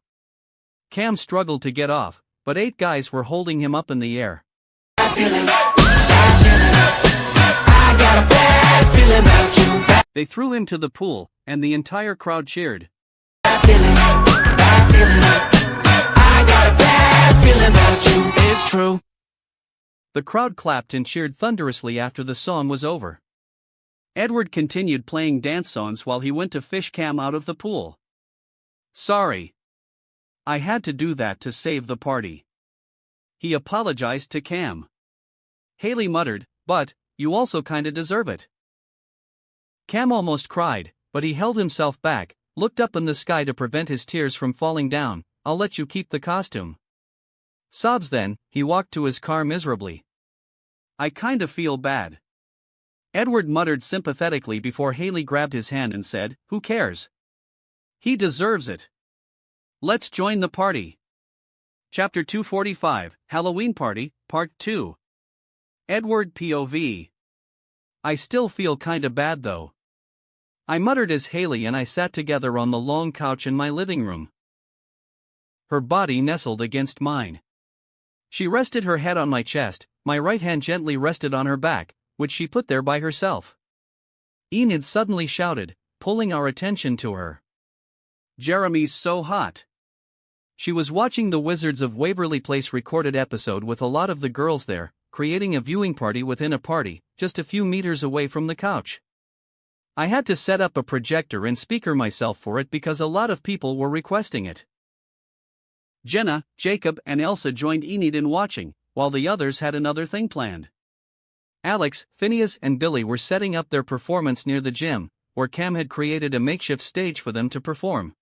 Cam struggled to get off, but 8 guys were holding him up in the air. Bad feeling, bad feeling. I got a bad feeling about you. They threw him to the pool, and the entire crowd cheered. Bad feeling, bad feeling. I got a bad feeling about you. It's true. The crowd clapped and cheered thunderously after the song was over. Edward continued playing dance songs while he went to fish Cam out of the pool. Sorry. I had to do that to save the party. He apologized to Cam. Haley muttered, but, you also kinda deserve it. Cam almost cried, but he held himself back, looked up in the sky to prevent his tears from falling down. I'll let you keep the costume. Sobs then, he walked to his car miserably. I kinda feel bad. Edward muttered sympathetically before Haley grabbed his hand and said, who cares? He deserves it. Let's join the party. Chapter 245, Halloween Party, Part 2. Edward POV. I still feel kinda bad though. I muttered as Haley and I sat together on the long couch in my living room. Her body nestled against mine. She rested her head on my chest, my right hand gently rested on her back, which she put there by herself. Enid suddenly shouted, pulling our attention to her. Jeremy's so hot. She was watching the Wizards of Waverly Place recorded episode with a lot of the girls there, creating a viewing party within a party, just a few meters away from the couch. I had to set up a projector and speaker myself for it because a lot of people were requesting it. Jenna, Jacob and Elsa joined Enid in watching, while the others had another thing planned. Alex, Phineas and Billy were setting up their performance near the gym, where Cam had created a makeshift stage for them to perform.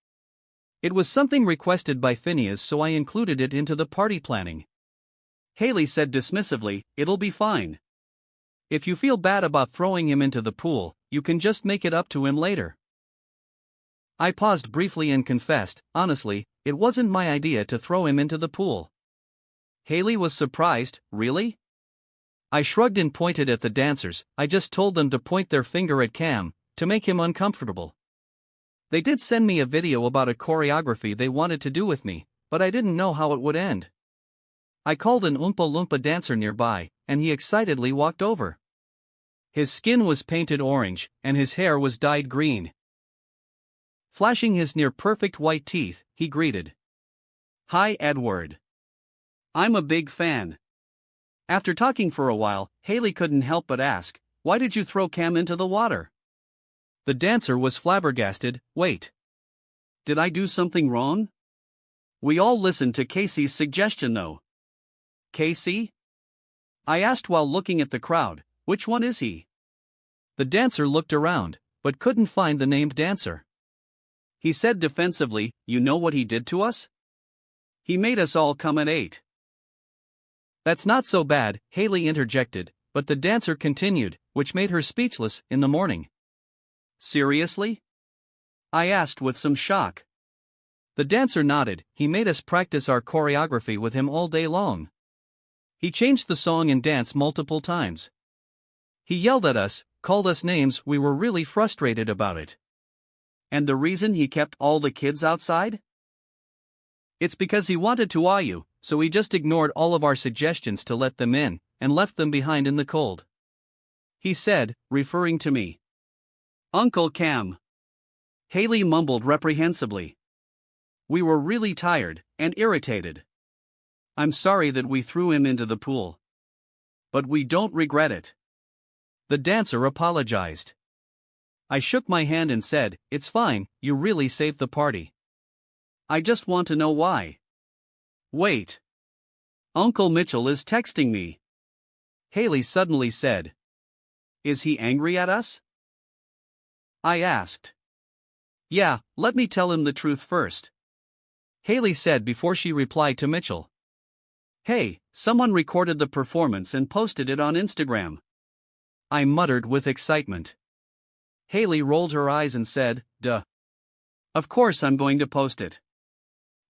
It was something requested by Phineas, so I included it into the party planning. Haley said dismissively, it'll be fine. If you feel bad about throwing him into the pool, you can just make it up to him later. I paused briefly and confessed, honestly, it wasn't my idea to throw him into the pool. Haley was surprised, really? I shrugged and pointed at the dancers. I just told them to point their finger at Cam, to make him uncomfortable. They did send me a video about a choreography they wanted to do with me, but I didn't know how it would end. I called an Oompa Loompa dancer nearby, and he excitedly walked over. His skin was painted orange, and his hair was dyed green. Flashing his near-perfect white teeth, he greeted. Hi Edward. I'm a big fan. After talking for a while, Haley couldn't help but ask, why did you throw Cam into the water? The dancer was flabbergasted. Wait. Did I do something wrong? We all listened to Casey's suggestion though. Casey? I asked while looking at the crowd, which one is he? The dancer looked around, but couldn't find the named dancer. He said defensively, you know what he did to us? He made us all come at 8. That's not so bad, Haley interjected, but the dancer continued, which made her speechless in the morning. Seriously? I asked with some shock. The dancer nodded. He made us practice our choreography with him all day long. He changed the song and dance multiple times. He yelled at us, called us names. We were really frustrated about it. And the reason he kept all the kids outside? It's because he wanted to awe you, so he just ignored all of our suggestions to let them in, and left them behind in the cold. He said, referring to me. Uncle Cam. Haley mumbled reprehensibly. We were really tired and irritated. I'm sorry that we threw him into the pool. But we don't regret it. The dancer apologized. I shook my hand and said, it's fine, you really saved the party. I just want to know why. Wait. Uncle Mitchell is texting me. Haley suddenly said. Is he angry at us? I asked. Yeah, let me tell him the truth first. Haley said before she replied to Mitchell. Hey, someone recorded the performance and posted it on Instagram. I muttered with excitement. Haley rolled her eyes and said, duh. Of course I'm going to post it.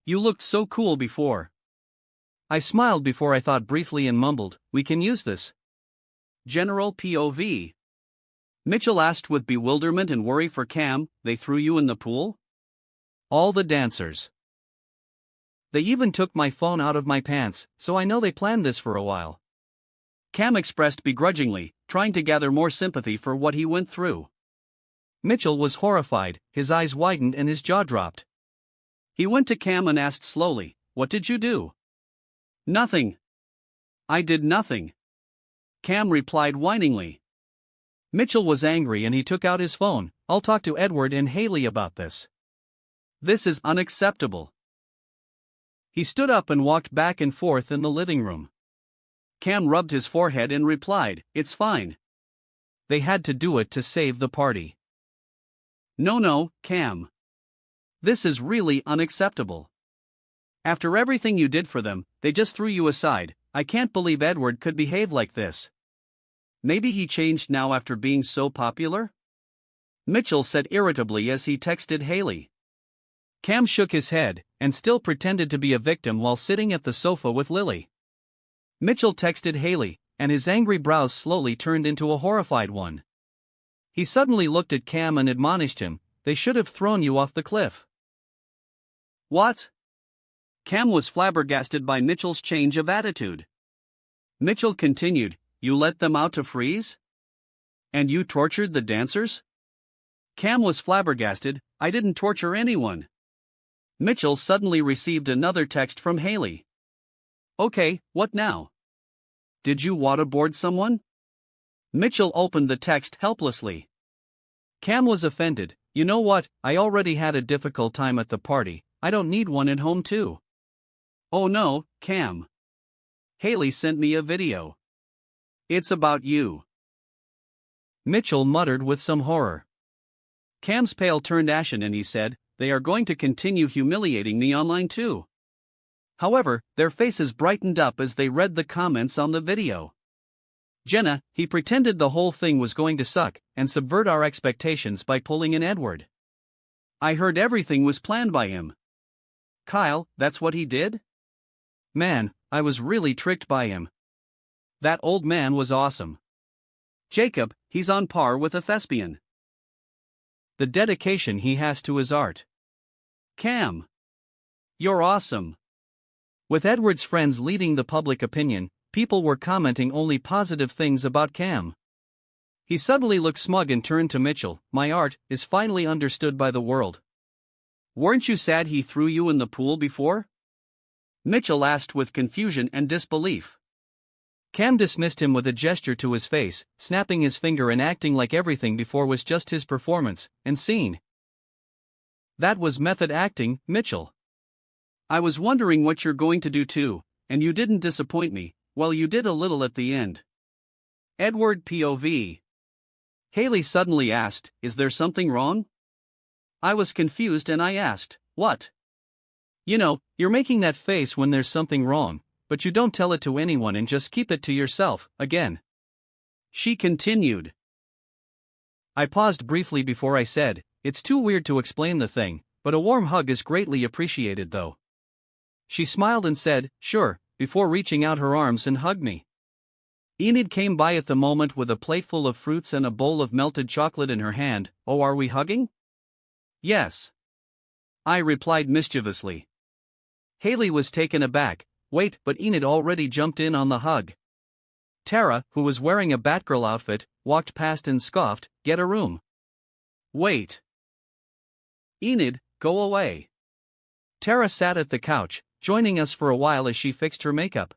You looked so cool before. I smiled before I thought briefly and mumbled, we can use this. General POV. Mitchell asked with bewilderment and worry for Cam, they threw you in the pool? All the dancers. They even took my phone out of my pants, so I know they planned this for a while. Cam expressed begrudgingly, trying to gather more sympathy for what he went through. Mitchell was horrified, his eyes widened and his jaw dropped. He went to Cam and asked slowly, what did you do? Nothing. I did nothing. Cam replied whiningly. Mitchell was angry and he took out his phone. I'll talk to Edward and Haley about this. This is unacceptable. He stood up and walked back and forth in the living room. Cam rubbed his forehead and replied, it's fine. They had to do it to save the party. No, Cam. This is really unacceptable. After everything you did for them, they just threw you aside. I can't believe Edward could behave like this. Maybe he changed now after being so popular? Mitchell said irritably as he texted Haley. Cam shook his head, and still pretended to be a victim while sitting at the sofa with Lily. Mitchell texted Haley, and his angry brows slowly turned into a horrified one. He suddenly looked at Cam and admonished him, they should have thrown you off the cliff. What? Cam was flabbergasted by Mitchell's change of attitude. Mitchell continued, you let them out to freeze? And you tortured the dancers? Cam was flabbergasted, I didn't torture anyone. Mitchell suddenly received another text from Haley. Okay, what now? Did you waterboard someone? Mitchell opened the text helplessly. Cam was offended, you know what, I already had a difficult time at the party, I don't need one at home too. Oh no, Cam. Haley sent me a video. It's about you. Mitchell muttered with some horror. Cam's pale turned ashen and he said, they are going to continue humiliating me online too. However, their faces brightened up as they read the comments on the video. Jenna, he pretended the whole thing was going to suck and subvert our expectations by pulling in Edward. I heard everything was planned by him. Kyle, that's what he did? Man, I was really tricked by him. That old man was awesome. Jacob, he's on par with a thespian. The dedication he has to his art. Cam. You're awesome. With Edward's friends leading the public opinion, people were commenting only positive things about Cam. He suddenly looked smug and turned to Mitchell, my art is finally understood by the world. Weren't you sad he threw you in the pool before? Mitchell asked with confusion and disbelief. Cam dismissed him with a gesture to his face, snapping his finger and acting like everything before was just his performance, and scene. That was method acting, Mitchell. I was wondering what you're going to do too, and you didn't disappoint me, well you did a little at the end. Edward POV. Haley suddenly asked, is there something wrong? I was confused and I asked, what? You know, you're making that face when there's something wrong, but you don't tell it to anyone and just keep it to yourself, again. She continued. I paused briefly before I said, it's too weird to explain the thing, but a warm hug is greatly appreciated though. She smiled and said, sure, before reaching out her arms and hugged me. Enid came by at the moment with a plateful of fruits and a bowl of melted chocolate in her hand. Oh, are we hugging? Yes. I replied mischievously. Haley was taken aback, Wait, but Enid already jumped in on the hug. Tara, who was wearing a Batgirl outfit, walked past and scoffed, "Get a room." Wait. Enid, go away. Tara sat at the couch, joining us for a while as she fixed her makeup.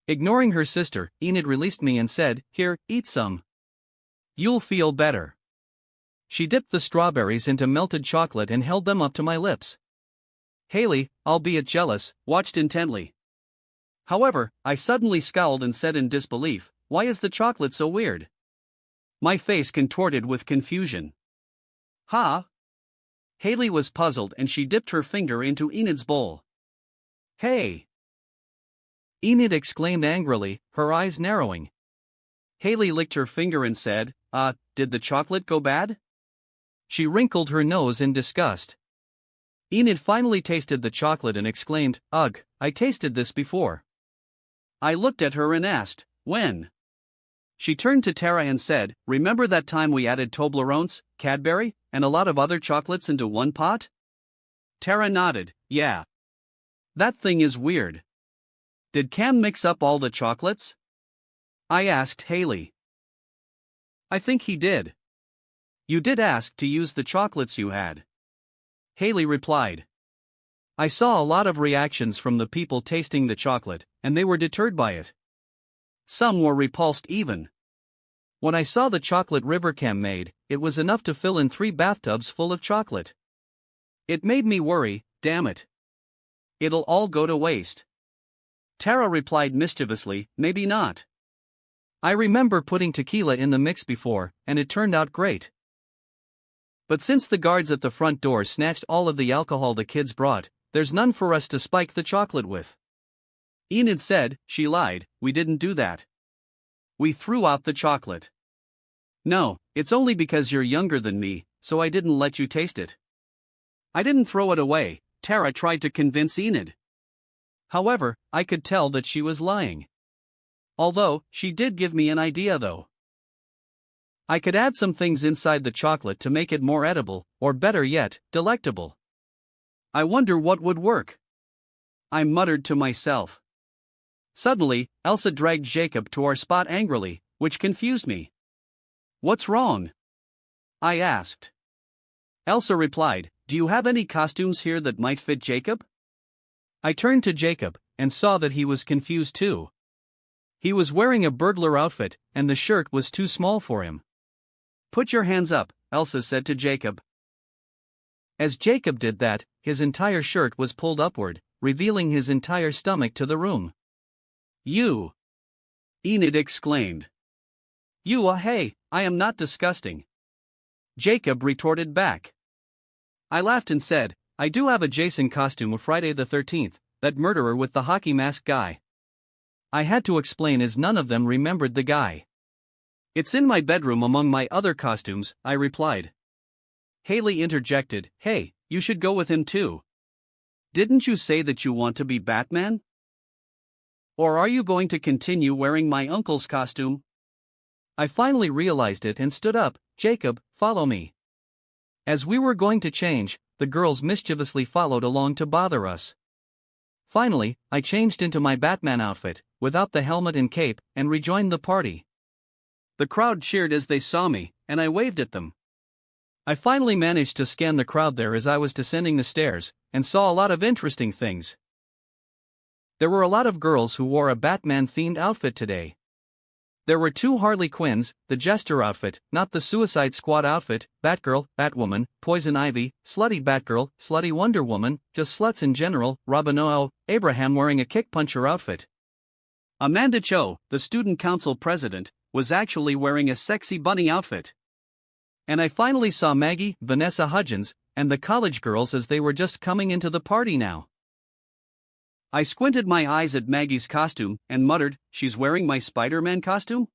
Ignoring her sister, Enid released me and said, "Here, eat some. You'll feel better." She dipped the strawberries into melted chocolate and held them up to my lips. Haley, albeit jealous, watched intently. However, I suddenly scowled and said in disbelief, "Why is the chocolate so weird?" My face contorted with confusion. "Huh?" Haley was puzzled and she dipped her finger into Enid's bowl. "Hey!" Enid exclaimed angrily, her eyes narrowing. Haley licked her finger and said, Did the chocolate go bad?" She wrinkled her nose in disgust. Enid finally tasted the chocolate and exclaimed, "Ugh, I tasted this before." I looked at her and asked, "When?" She turned to Tara and said, "Remember that time we added Toblerones, Cadbury, and a lot of other chocolates into one pot?" Tara nodded, "Yeah. That thing is weird. Did Cam mix up all the chocolates?" I asked Haley. "I think he did. You did ask to use the chocolates you had," Haley replied. I saw a lot of reactions from the people tasting the chocolate, and they were deterred by it. Some were repulsed even. When I saw the chocolate river Cam made, it was enough to fill in 3 bathtubs full of chocolate. It made me worry, damn it. It'll all go to waste. Tara replied mischievously, "Maybe not. I remember putting tequila in the mix before, and it turned out great. But since the guards at the front door snatched all of the alcohol the kids brought, there's none for us to spike the chocolate with." Enid said, "She lied, we didn't do that. We threw out the chocolate." "No, it's only because you're younger than me, so I didn't let you taste it." "I didn't throw it away," Tara tried to convince Enid. However, I could tell that she was lying. Although, she did give me an idea though. I could add some things inside the chocolate to make it more edible, or better yet, delectable. I wonder what would work. I muttered to myself. Suddenly, Elsa dragged Jacob to our spot angrily, which confused me. "What's wrong?" I asked. Elsa replied, "Do you have any costumes here that might fit Jacob?" I turned to Jacob, and saw that he was confused too. He was wearing a burglar outfit, and the shirt was too small for him. "Put your hands up," Elsa said to Jacob. As Jacob did that, his entire shirt was pulled upward, revealing his entire stomach to the room. "You!" Enid exclaimed. Hey, I am not disgusting," Jacob retorted back. I laughed and said, "I do have a Jason costume of Friday the 13th, that murderer with the hockey mask guy." I had to explain as none of them remembered the guy. "It's in my bedroom among my other costumes," I replied. Haley interjected, "Hey, you should go with him too. Didn't you say that you want to be Batman? Or are you going to continue wearing my uncle's costume?" I finally realized it and stood up. "Jacob, follow me." As we were going to change, the girls mischievously followed along to bother us. Finally, I changed into my Batman outfit, without the helmet and cape, and rejoined the party. The crowd cheered as they saw me, and I waved at them. I finally managed to scan the crowd there as I was descending the stairs, and saw a lot of interesting things. There were a lot of girls who wore a Batman-themed outfit today. There were 2 Harley Quinns, the Jester outfit, not the Suicide Squad outfit, Batgirl, Batwoman, Poison Ivy, Slutty Batgirl, Slutty Wonder Woman, just sluts in general, Robin Abraham wearing a kick-puncher outfit. Amanda Cho, the student council president, was actually wearing a sexy bunny outfit. And I finally saw Maggie, Vanessa Hudgens, and the college girls as they were just coming into the party now. I squinted my eyes at Maggie's costume and muttered, "She's wearing my Spider-Man costume?"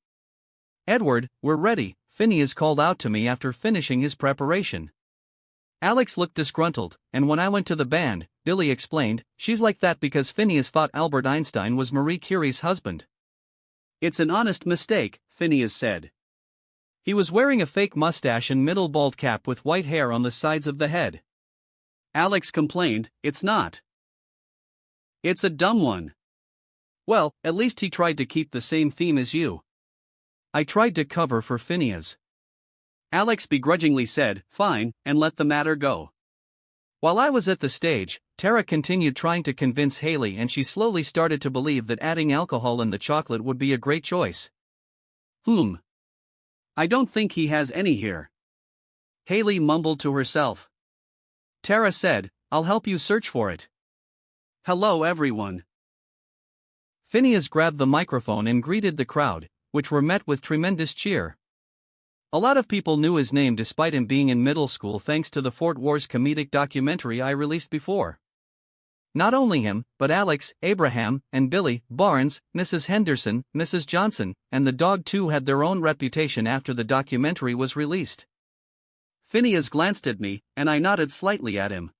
"Edward, we're ready," Phineas called out to me after finishing his preparation. Alex looked disgruntled, and when I went to the band, Billy explained, "She's like that because Phineas thought Albert Einstein was Marie Curie's husband." "It's an honest mistake," Phineas said. He was wearing a fake mustache and middle bald cap with white hair on the sides of the head. Alex complained, "It's not. It's a dumb one." Well, at least he tried to keep the same theme as you. I tried to cover for Phineas. Alex begrudgingly said, fine, and let the matter go. While I was at the stage, Tara continued trying to convince Haley, and she slowly started to believe that adding alcohol in the chocolate would be a great choice. I don't think he has any here. Haley mumbled to herself. Tara said, I'll help you search for it. Hello everyone. Phineas grabbed the microphone and greeted the crowd, which were met with tremendous cheer. A lot of people knew his name despite him being in middle school thanks to the Fort Wars comedic documentary I released before. Not only him, but Alex, Abraham, and Billy, Barnes, Mrs. Henderson, Mrs. Johnson, and the dog too had their own reputation after the documentary was released. Phineas glanced at me, and I nodded slightly at him.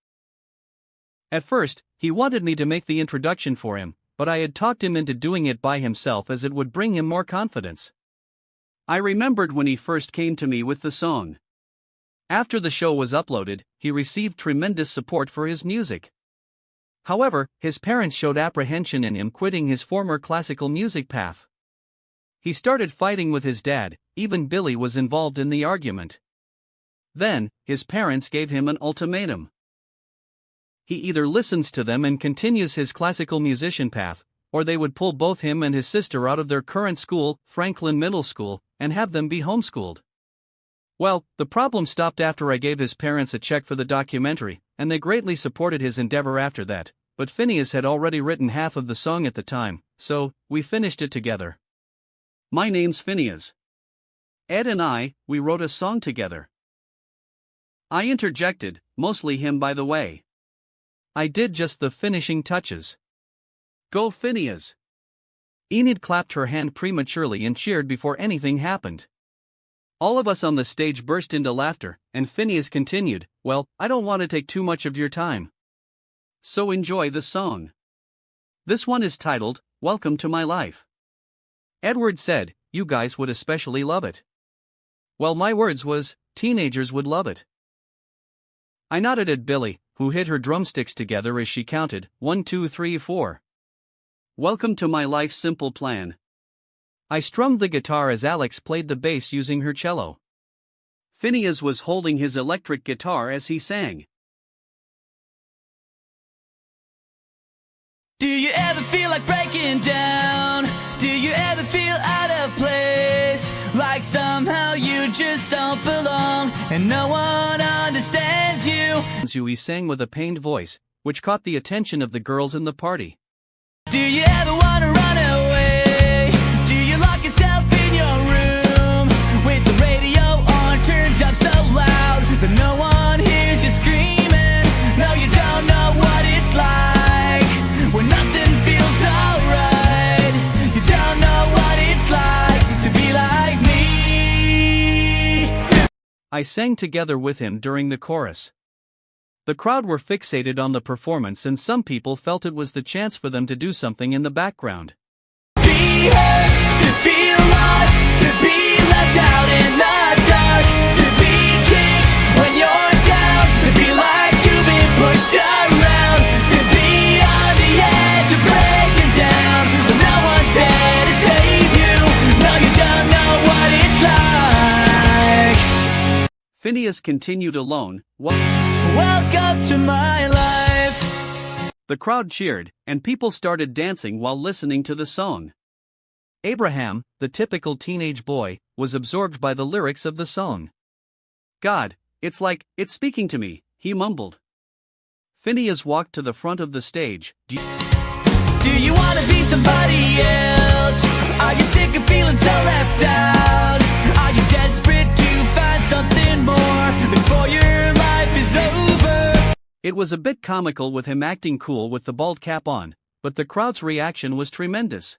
At first, he wanted me to make the introduction for him, but I had talked him into doing it by himself as it would bring him more confidence. I remembered when he first came to me with the song. After the show was uploaded, he received tremendous support for his music. However, his parents showed apprehension in him quitting his former classical music path. He started fighting with his dad, even Billy was involved in the argument. Then, his parents gave him an ultimatum. He either listens to them and continues his classical musician path, or they would pull both him and his sister out of their current school, Franklin Middle School, and have them be homeschooled. Well, the problem stopped after I gave his parents a check for the documentary, and they greatly supported his endeavor after that, but Phineas had already written half of the song at the time, so we finished it together. My name's Phineas. Ed and we wrote a song together. I interjected, mostly him by the way. I did just the finishing touches. Go Phineas! Enid clapped her hand prematurely and cheered before anything happened. All of us on the stage burst into laughter, and Phineas continued, well, I don't want to take too much of your time. So enjoy the song. This one is titled, Welcome to My Life. Edward said, you guys would especially love it. Well, my words was, teenagers would love it. I nodded at Billy, who hit her drumsticks together as she counted, 1, 2, 3, 4. Welcome to my life's simple plan. I strummed the guitar as Alex played the bass using her cello. Phineas was holding his electric guitar as he sang. Do you ever feel like breaking down? Do you ever feel out of place? Like somehow you just don't belong and no one understands you? He sang with a pained voice, which caught the attention of the girls in the party. Do you ever want to run away? Do you lock yourself in your room with the radio on turned up so loud that no one hears you screaming? No, you don't know what it's like when nothing feels alright. You don't know what it's like to be like me. I sang together with him during the chorus. The crowd were fixated on the performance, and some people felt it was the chance for them to do something in the background. Be hurt, to feel lost, to be left out in the dark, to be kicked when you're down, to feel like you've been pushed around, to be on the edge of breaking down, but no one's there to save you. No, you don't know what it's like. Phineas continued alone. Welcome to my life. The crowd cheered, and people started dancing while listening to the song. Abraham, the typical teenage boy, was absorbed by the lyrics of the song. God, it's like, it's speaking to me, he mumbled. Phineas walked to the front of the stage. Do you want to be somebody else? Are you sick of feeling so left out? Are you desperate to find something more before your life is over? It was a bit comical with him acting cool with the bald cap on, but the crowd's reaction was tremendous.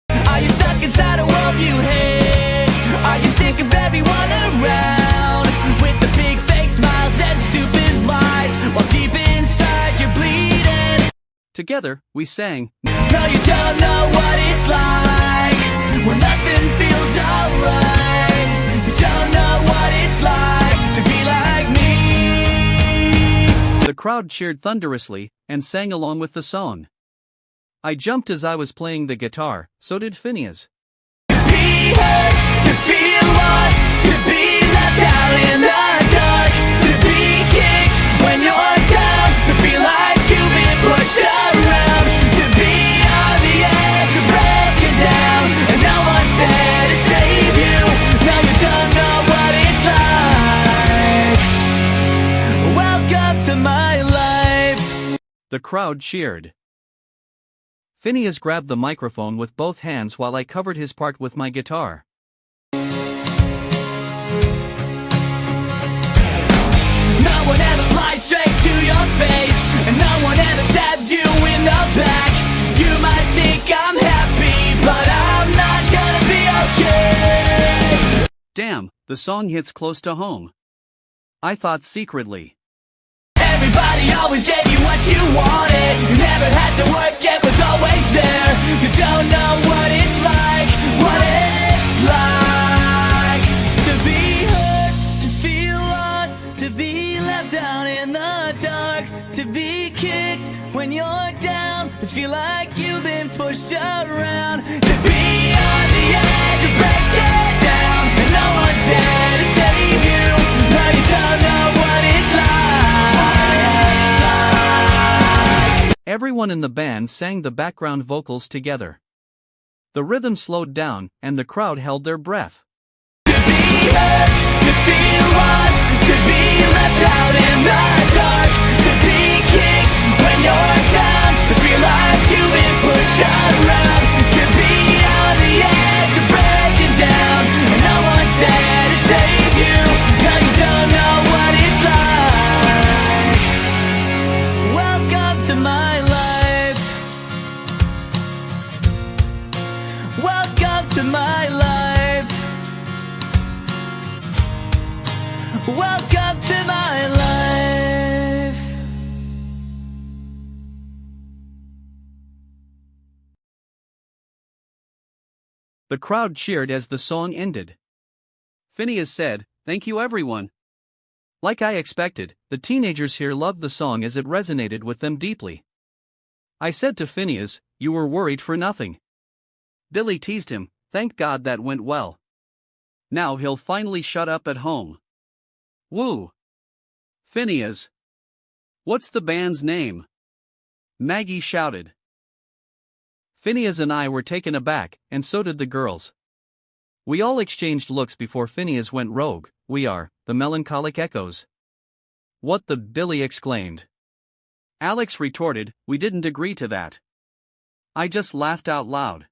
Are you stuck inside a world you hate? Are you sick of everyone around with the big fake smiles and stupid lies while deep inside you're bleeding? Together, we sang, No, you don't know what it's like when nothing feels alright. You don't know what it's like to be like me. The crowd cheered thunderously and sang along with the song. I jumped as I was playing the guitar, so did Phineas. Be hurt, to feel lost, to be left out in the dark, to be kicked when you're down, to feel like you've been pushed around, to be on the edge of breaking down, and no one's there to save you. Now you don't know what it's like. Welcome to my life. The crowd cheered. Phineas grabbed the microphone with both hands while I covered his part with my guitar. No one ever lied straight to your face, and no one ever stabbed you in the back. You might think I'm happy, but I'm not gonna be okay. Damn, the song hits close to home. I thought secretly. Everybody always gave you what you wanted. You never had to work, it was always there. You don't know what it's like, what it's like to be hurt, to feel lost, to be left down in the dark, to be kicked when you're down, to feel like you've been pushed around, to be on the edge of breaking down, and no one's there to save you. Now you don't know what it's like. Everyone in the band sang the background vocals together. The rhythm slowed down, and the crowd held their breath. To be hurt, to feel lost, to be left out in the dark, to be kicked when you're down, to feel like you've been pushed around, to be on the edge of breaking down, and no one's there to save you. Now you don't know what it's like. Welcome to my life. Welcome to my life. Welcome to my life. The crowd cheered as the song ended. Phineas said, "Thank you everyone." Like I expected, the teenagers here loved the song as it resonated with them deeply. I said to Phineas, "You were worried for nothing." Billy teased him, "Thank God that went well. Now he'll finally shut up at home." Woo! Phineas. What's the band's name? Maggie shouted. Phineas and I were taken aback, and so did the girls. We all exchanged looks before Phineas went rogue. "We are the Melancholic Echoes." "What the?" Billy exclaimed. Alex retorted, "We didn't agree to that." I just laughed out loud.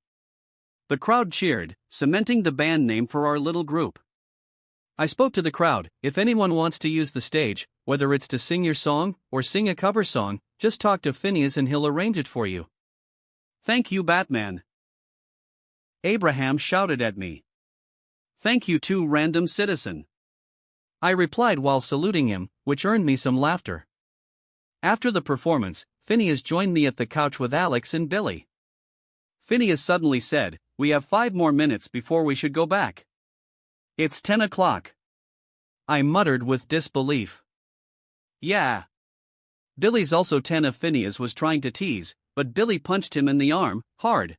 The crowd cheered, cementing the band name for our little group. I spoke to the crowd, "If anyone wants to use the stage, whether it's to sing your song or sing a cover song, just talk to Phineas and he'll arrange it for you." "Thank you, Batman." Abraham shouted at me. "Thank you too, random citizen." I replied while saluting him, which earned me some laughter. After the performance, Phineas joined me at the couch with Alex and Billy. Phineas suddenly said, "We have 5 more minutes before we should go back. It's 10 o'clock. I muttered with disbelief. "Yeah." Billy's also 10 if Phineas was trying to tease, but Billy punched him in the arm, hard.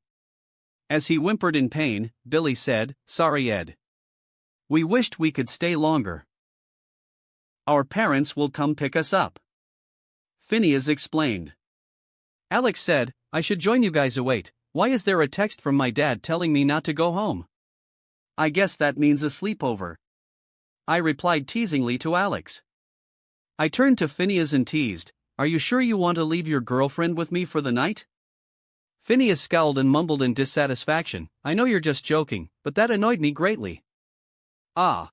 As he whimpered in pain, Billy said, "Sorry, Ed. We wished we could stay longer. Our parents will come pick us up," Phineas explained. Alex said, "I should join you guys. Wait, why is there a text from my dad telling me not to go home? I guess that means a sleepover," I replied teasingly to Alex. I turned to Phineas and teased, "Are you sure you want to leave your girlfriend with me for the night?" Phineas scowled and mumbled in dissatisfaction, "I know you're just joking, but that annoyed me greatly." "Ah!"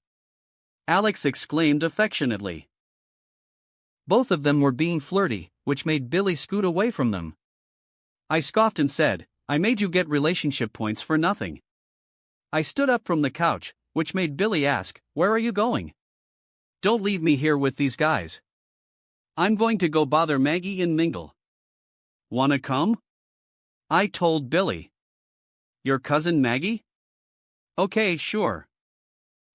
Alex exclaimed affectionately. Both of them were being flirty, which made Billy scoot away from them. I scoffed and said, "I made you get relationship points for nothing." I stood up from the couch, which made Billy ask, "Where are you going?" "Don't leave me here with these guys. I'm going to go bother Maggie and mingle." "Wanna come?" I told Billy. "Your cousin Maggie?" "Okay, sure,"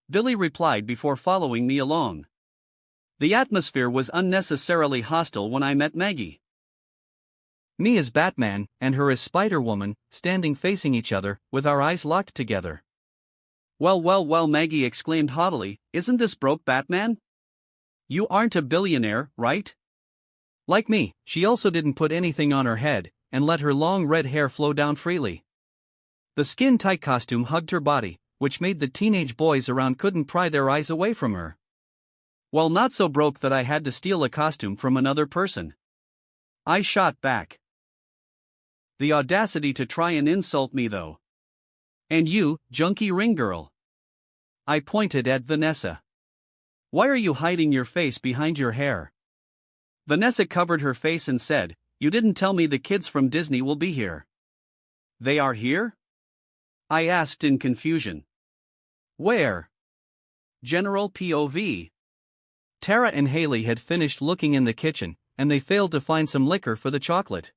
Billy replied before following me along. The atmosphere was unnecessarily hostile when I met Maggie. Me as Batman, and her as Spider-Woman, standing facing each other, with our eyes locked together. Well, well, well, Maggie exclaimed haughtily, isn't this broke Batman? You aren't a billionaire, right? Like me, she also didn't put anything on her head, and let her long red hair flow down freely. The skin-tight costume hugged her body, which made the teenage boys around couldn't pry their eyes away from her. Well, not so broke that I had to steal a costume from another person. I shot back. The audacity to try and insult me though. And you, junkie ring girl. I pointed at Vanessa. Why are you hiding your face behind your hair? Vanessa covered her face and said, you didn't tell me the kids from Disney will be here. They are here? I asked in confusion. Where? General POV. Tara and Haley had finished looking in the kitchen, and they failed to find some liquor for the chocolate.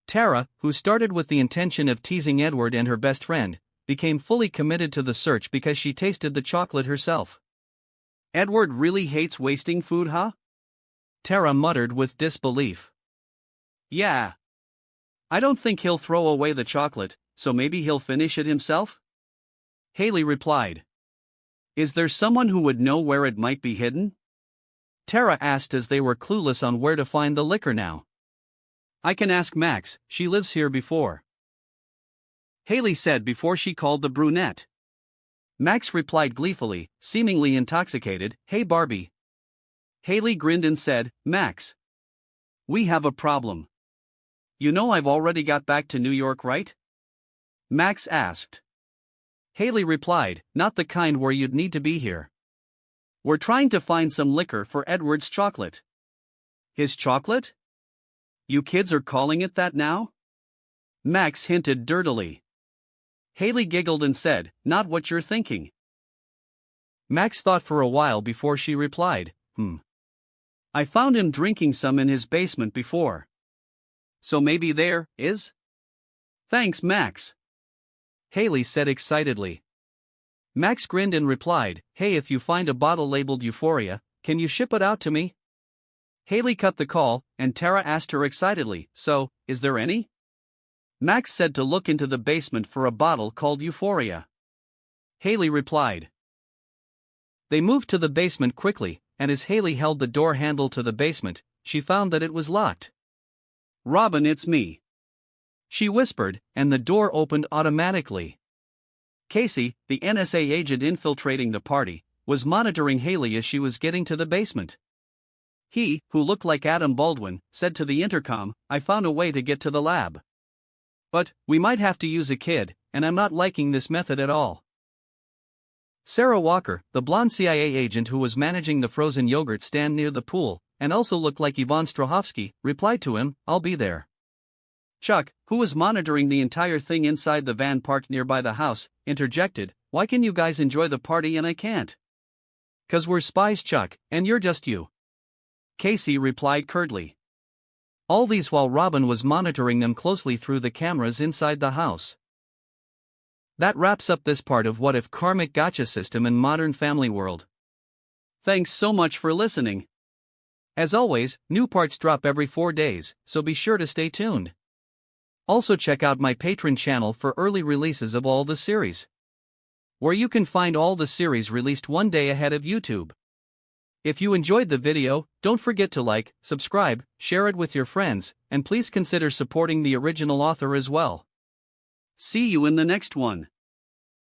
Tara, who started with the intention of teasing Edward and her best friend, became fully committed to the search because she tasted the chocolate herself. Edward really hates wasting food, huh? Tara muttered with disbelief. Yeah. I don't think he'll throw away the chocolate, so maybe he'll finish it himself? Haley replied. Is there someone who would know where it might be hidden? Tara asked as they were clueless on where to find the liquor now. I can ask Max, she lives here before. Haley said before she called the brunette. Max replied gleefully, seemingly intoxicated, hey Barbie. Haley grinned and said, Max. We have a problem. You know I've already got back to New York, right? Max asked. Haley replied, not the kind where you'd need to be here. We're trying to find some liquor for Edward's chocolate. His chocolate? You kids are calling it that now? Max hinted dirtily. Haley giggled and said, not what you're thinking. Max thought for a while before she replied, I found him drinking some in his basement before. So maybe there is? Thanks, Max. Haley said excitedly. Max grinned and replied, hey, if you find a bottle labeled Euphoria, can you ship it out to me? Haley cut the call, and Tara asked her excitedly, so, is there any? Max said to look into the basement for a bottle called Euphoria. Haley replied. They moved to the basement quickly, and as Haley held the door handle to the basement, she found that it was locked. Robin, it's me. She whispered, and the door opened automatically. Casey, the NSA agent infiltrating the party, was monitoring Haley as she was getting to the basement. He, who looked like Adam Baldwin, said to the intercom, I found a way to get to the lab. But, we might have to use a kid, and I'm not liking this method at all. Sarah Walker, the blonde CIA agent who was managing the frozen yogurt stand near the pool, and also looked like Yvonne Strahovski, replied to him, I'll be there. Chuck, who was monitoring the entire thing inside the van parked nearby the house, interjected, why can you guys enjoy the party and I can't? 'Cause we're spies, Chuck, and you're just you. Casey replied curtly. All these while Robin was monitoring them closely through the cameras inside the house. That wraps up this part of What If Karmic Gacha System in Modern Family World. Thanks so much for listening. As always, new parts drop every 4 days, so be sure to stay tuned. Also check out my Patreon channel for early releases of all the series, where you can find all the series released one day ahead of YouTube. If you enjoyed the video, don't forget to like, subscribe, share it with your friends, and please consider supporting the original author as well. See you in the next one.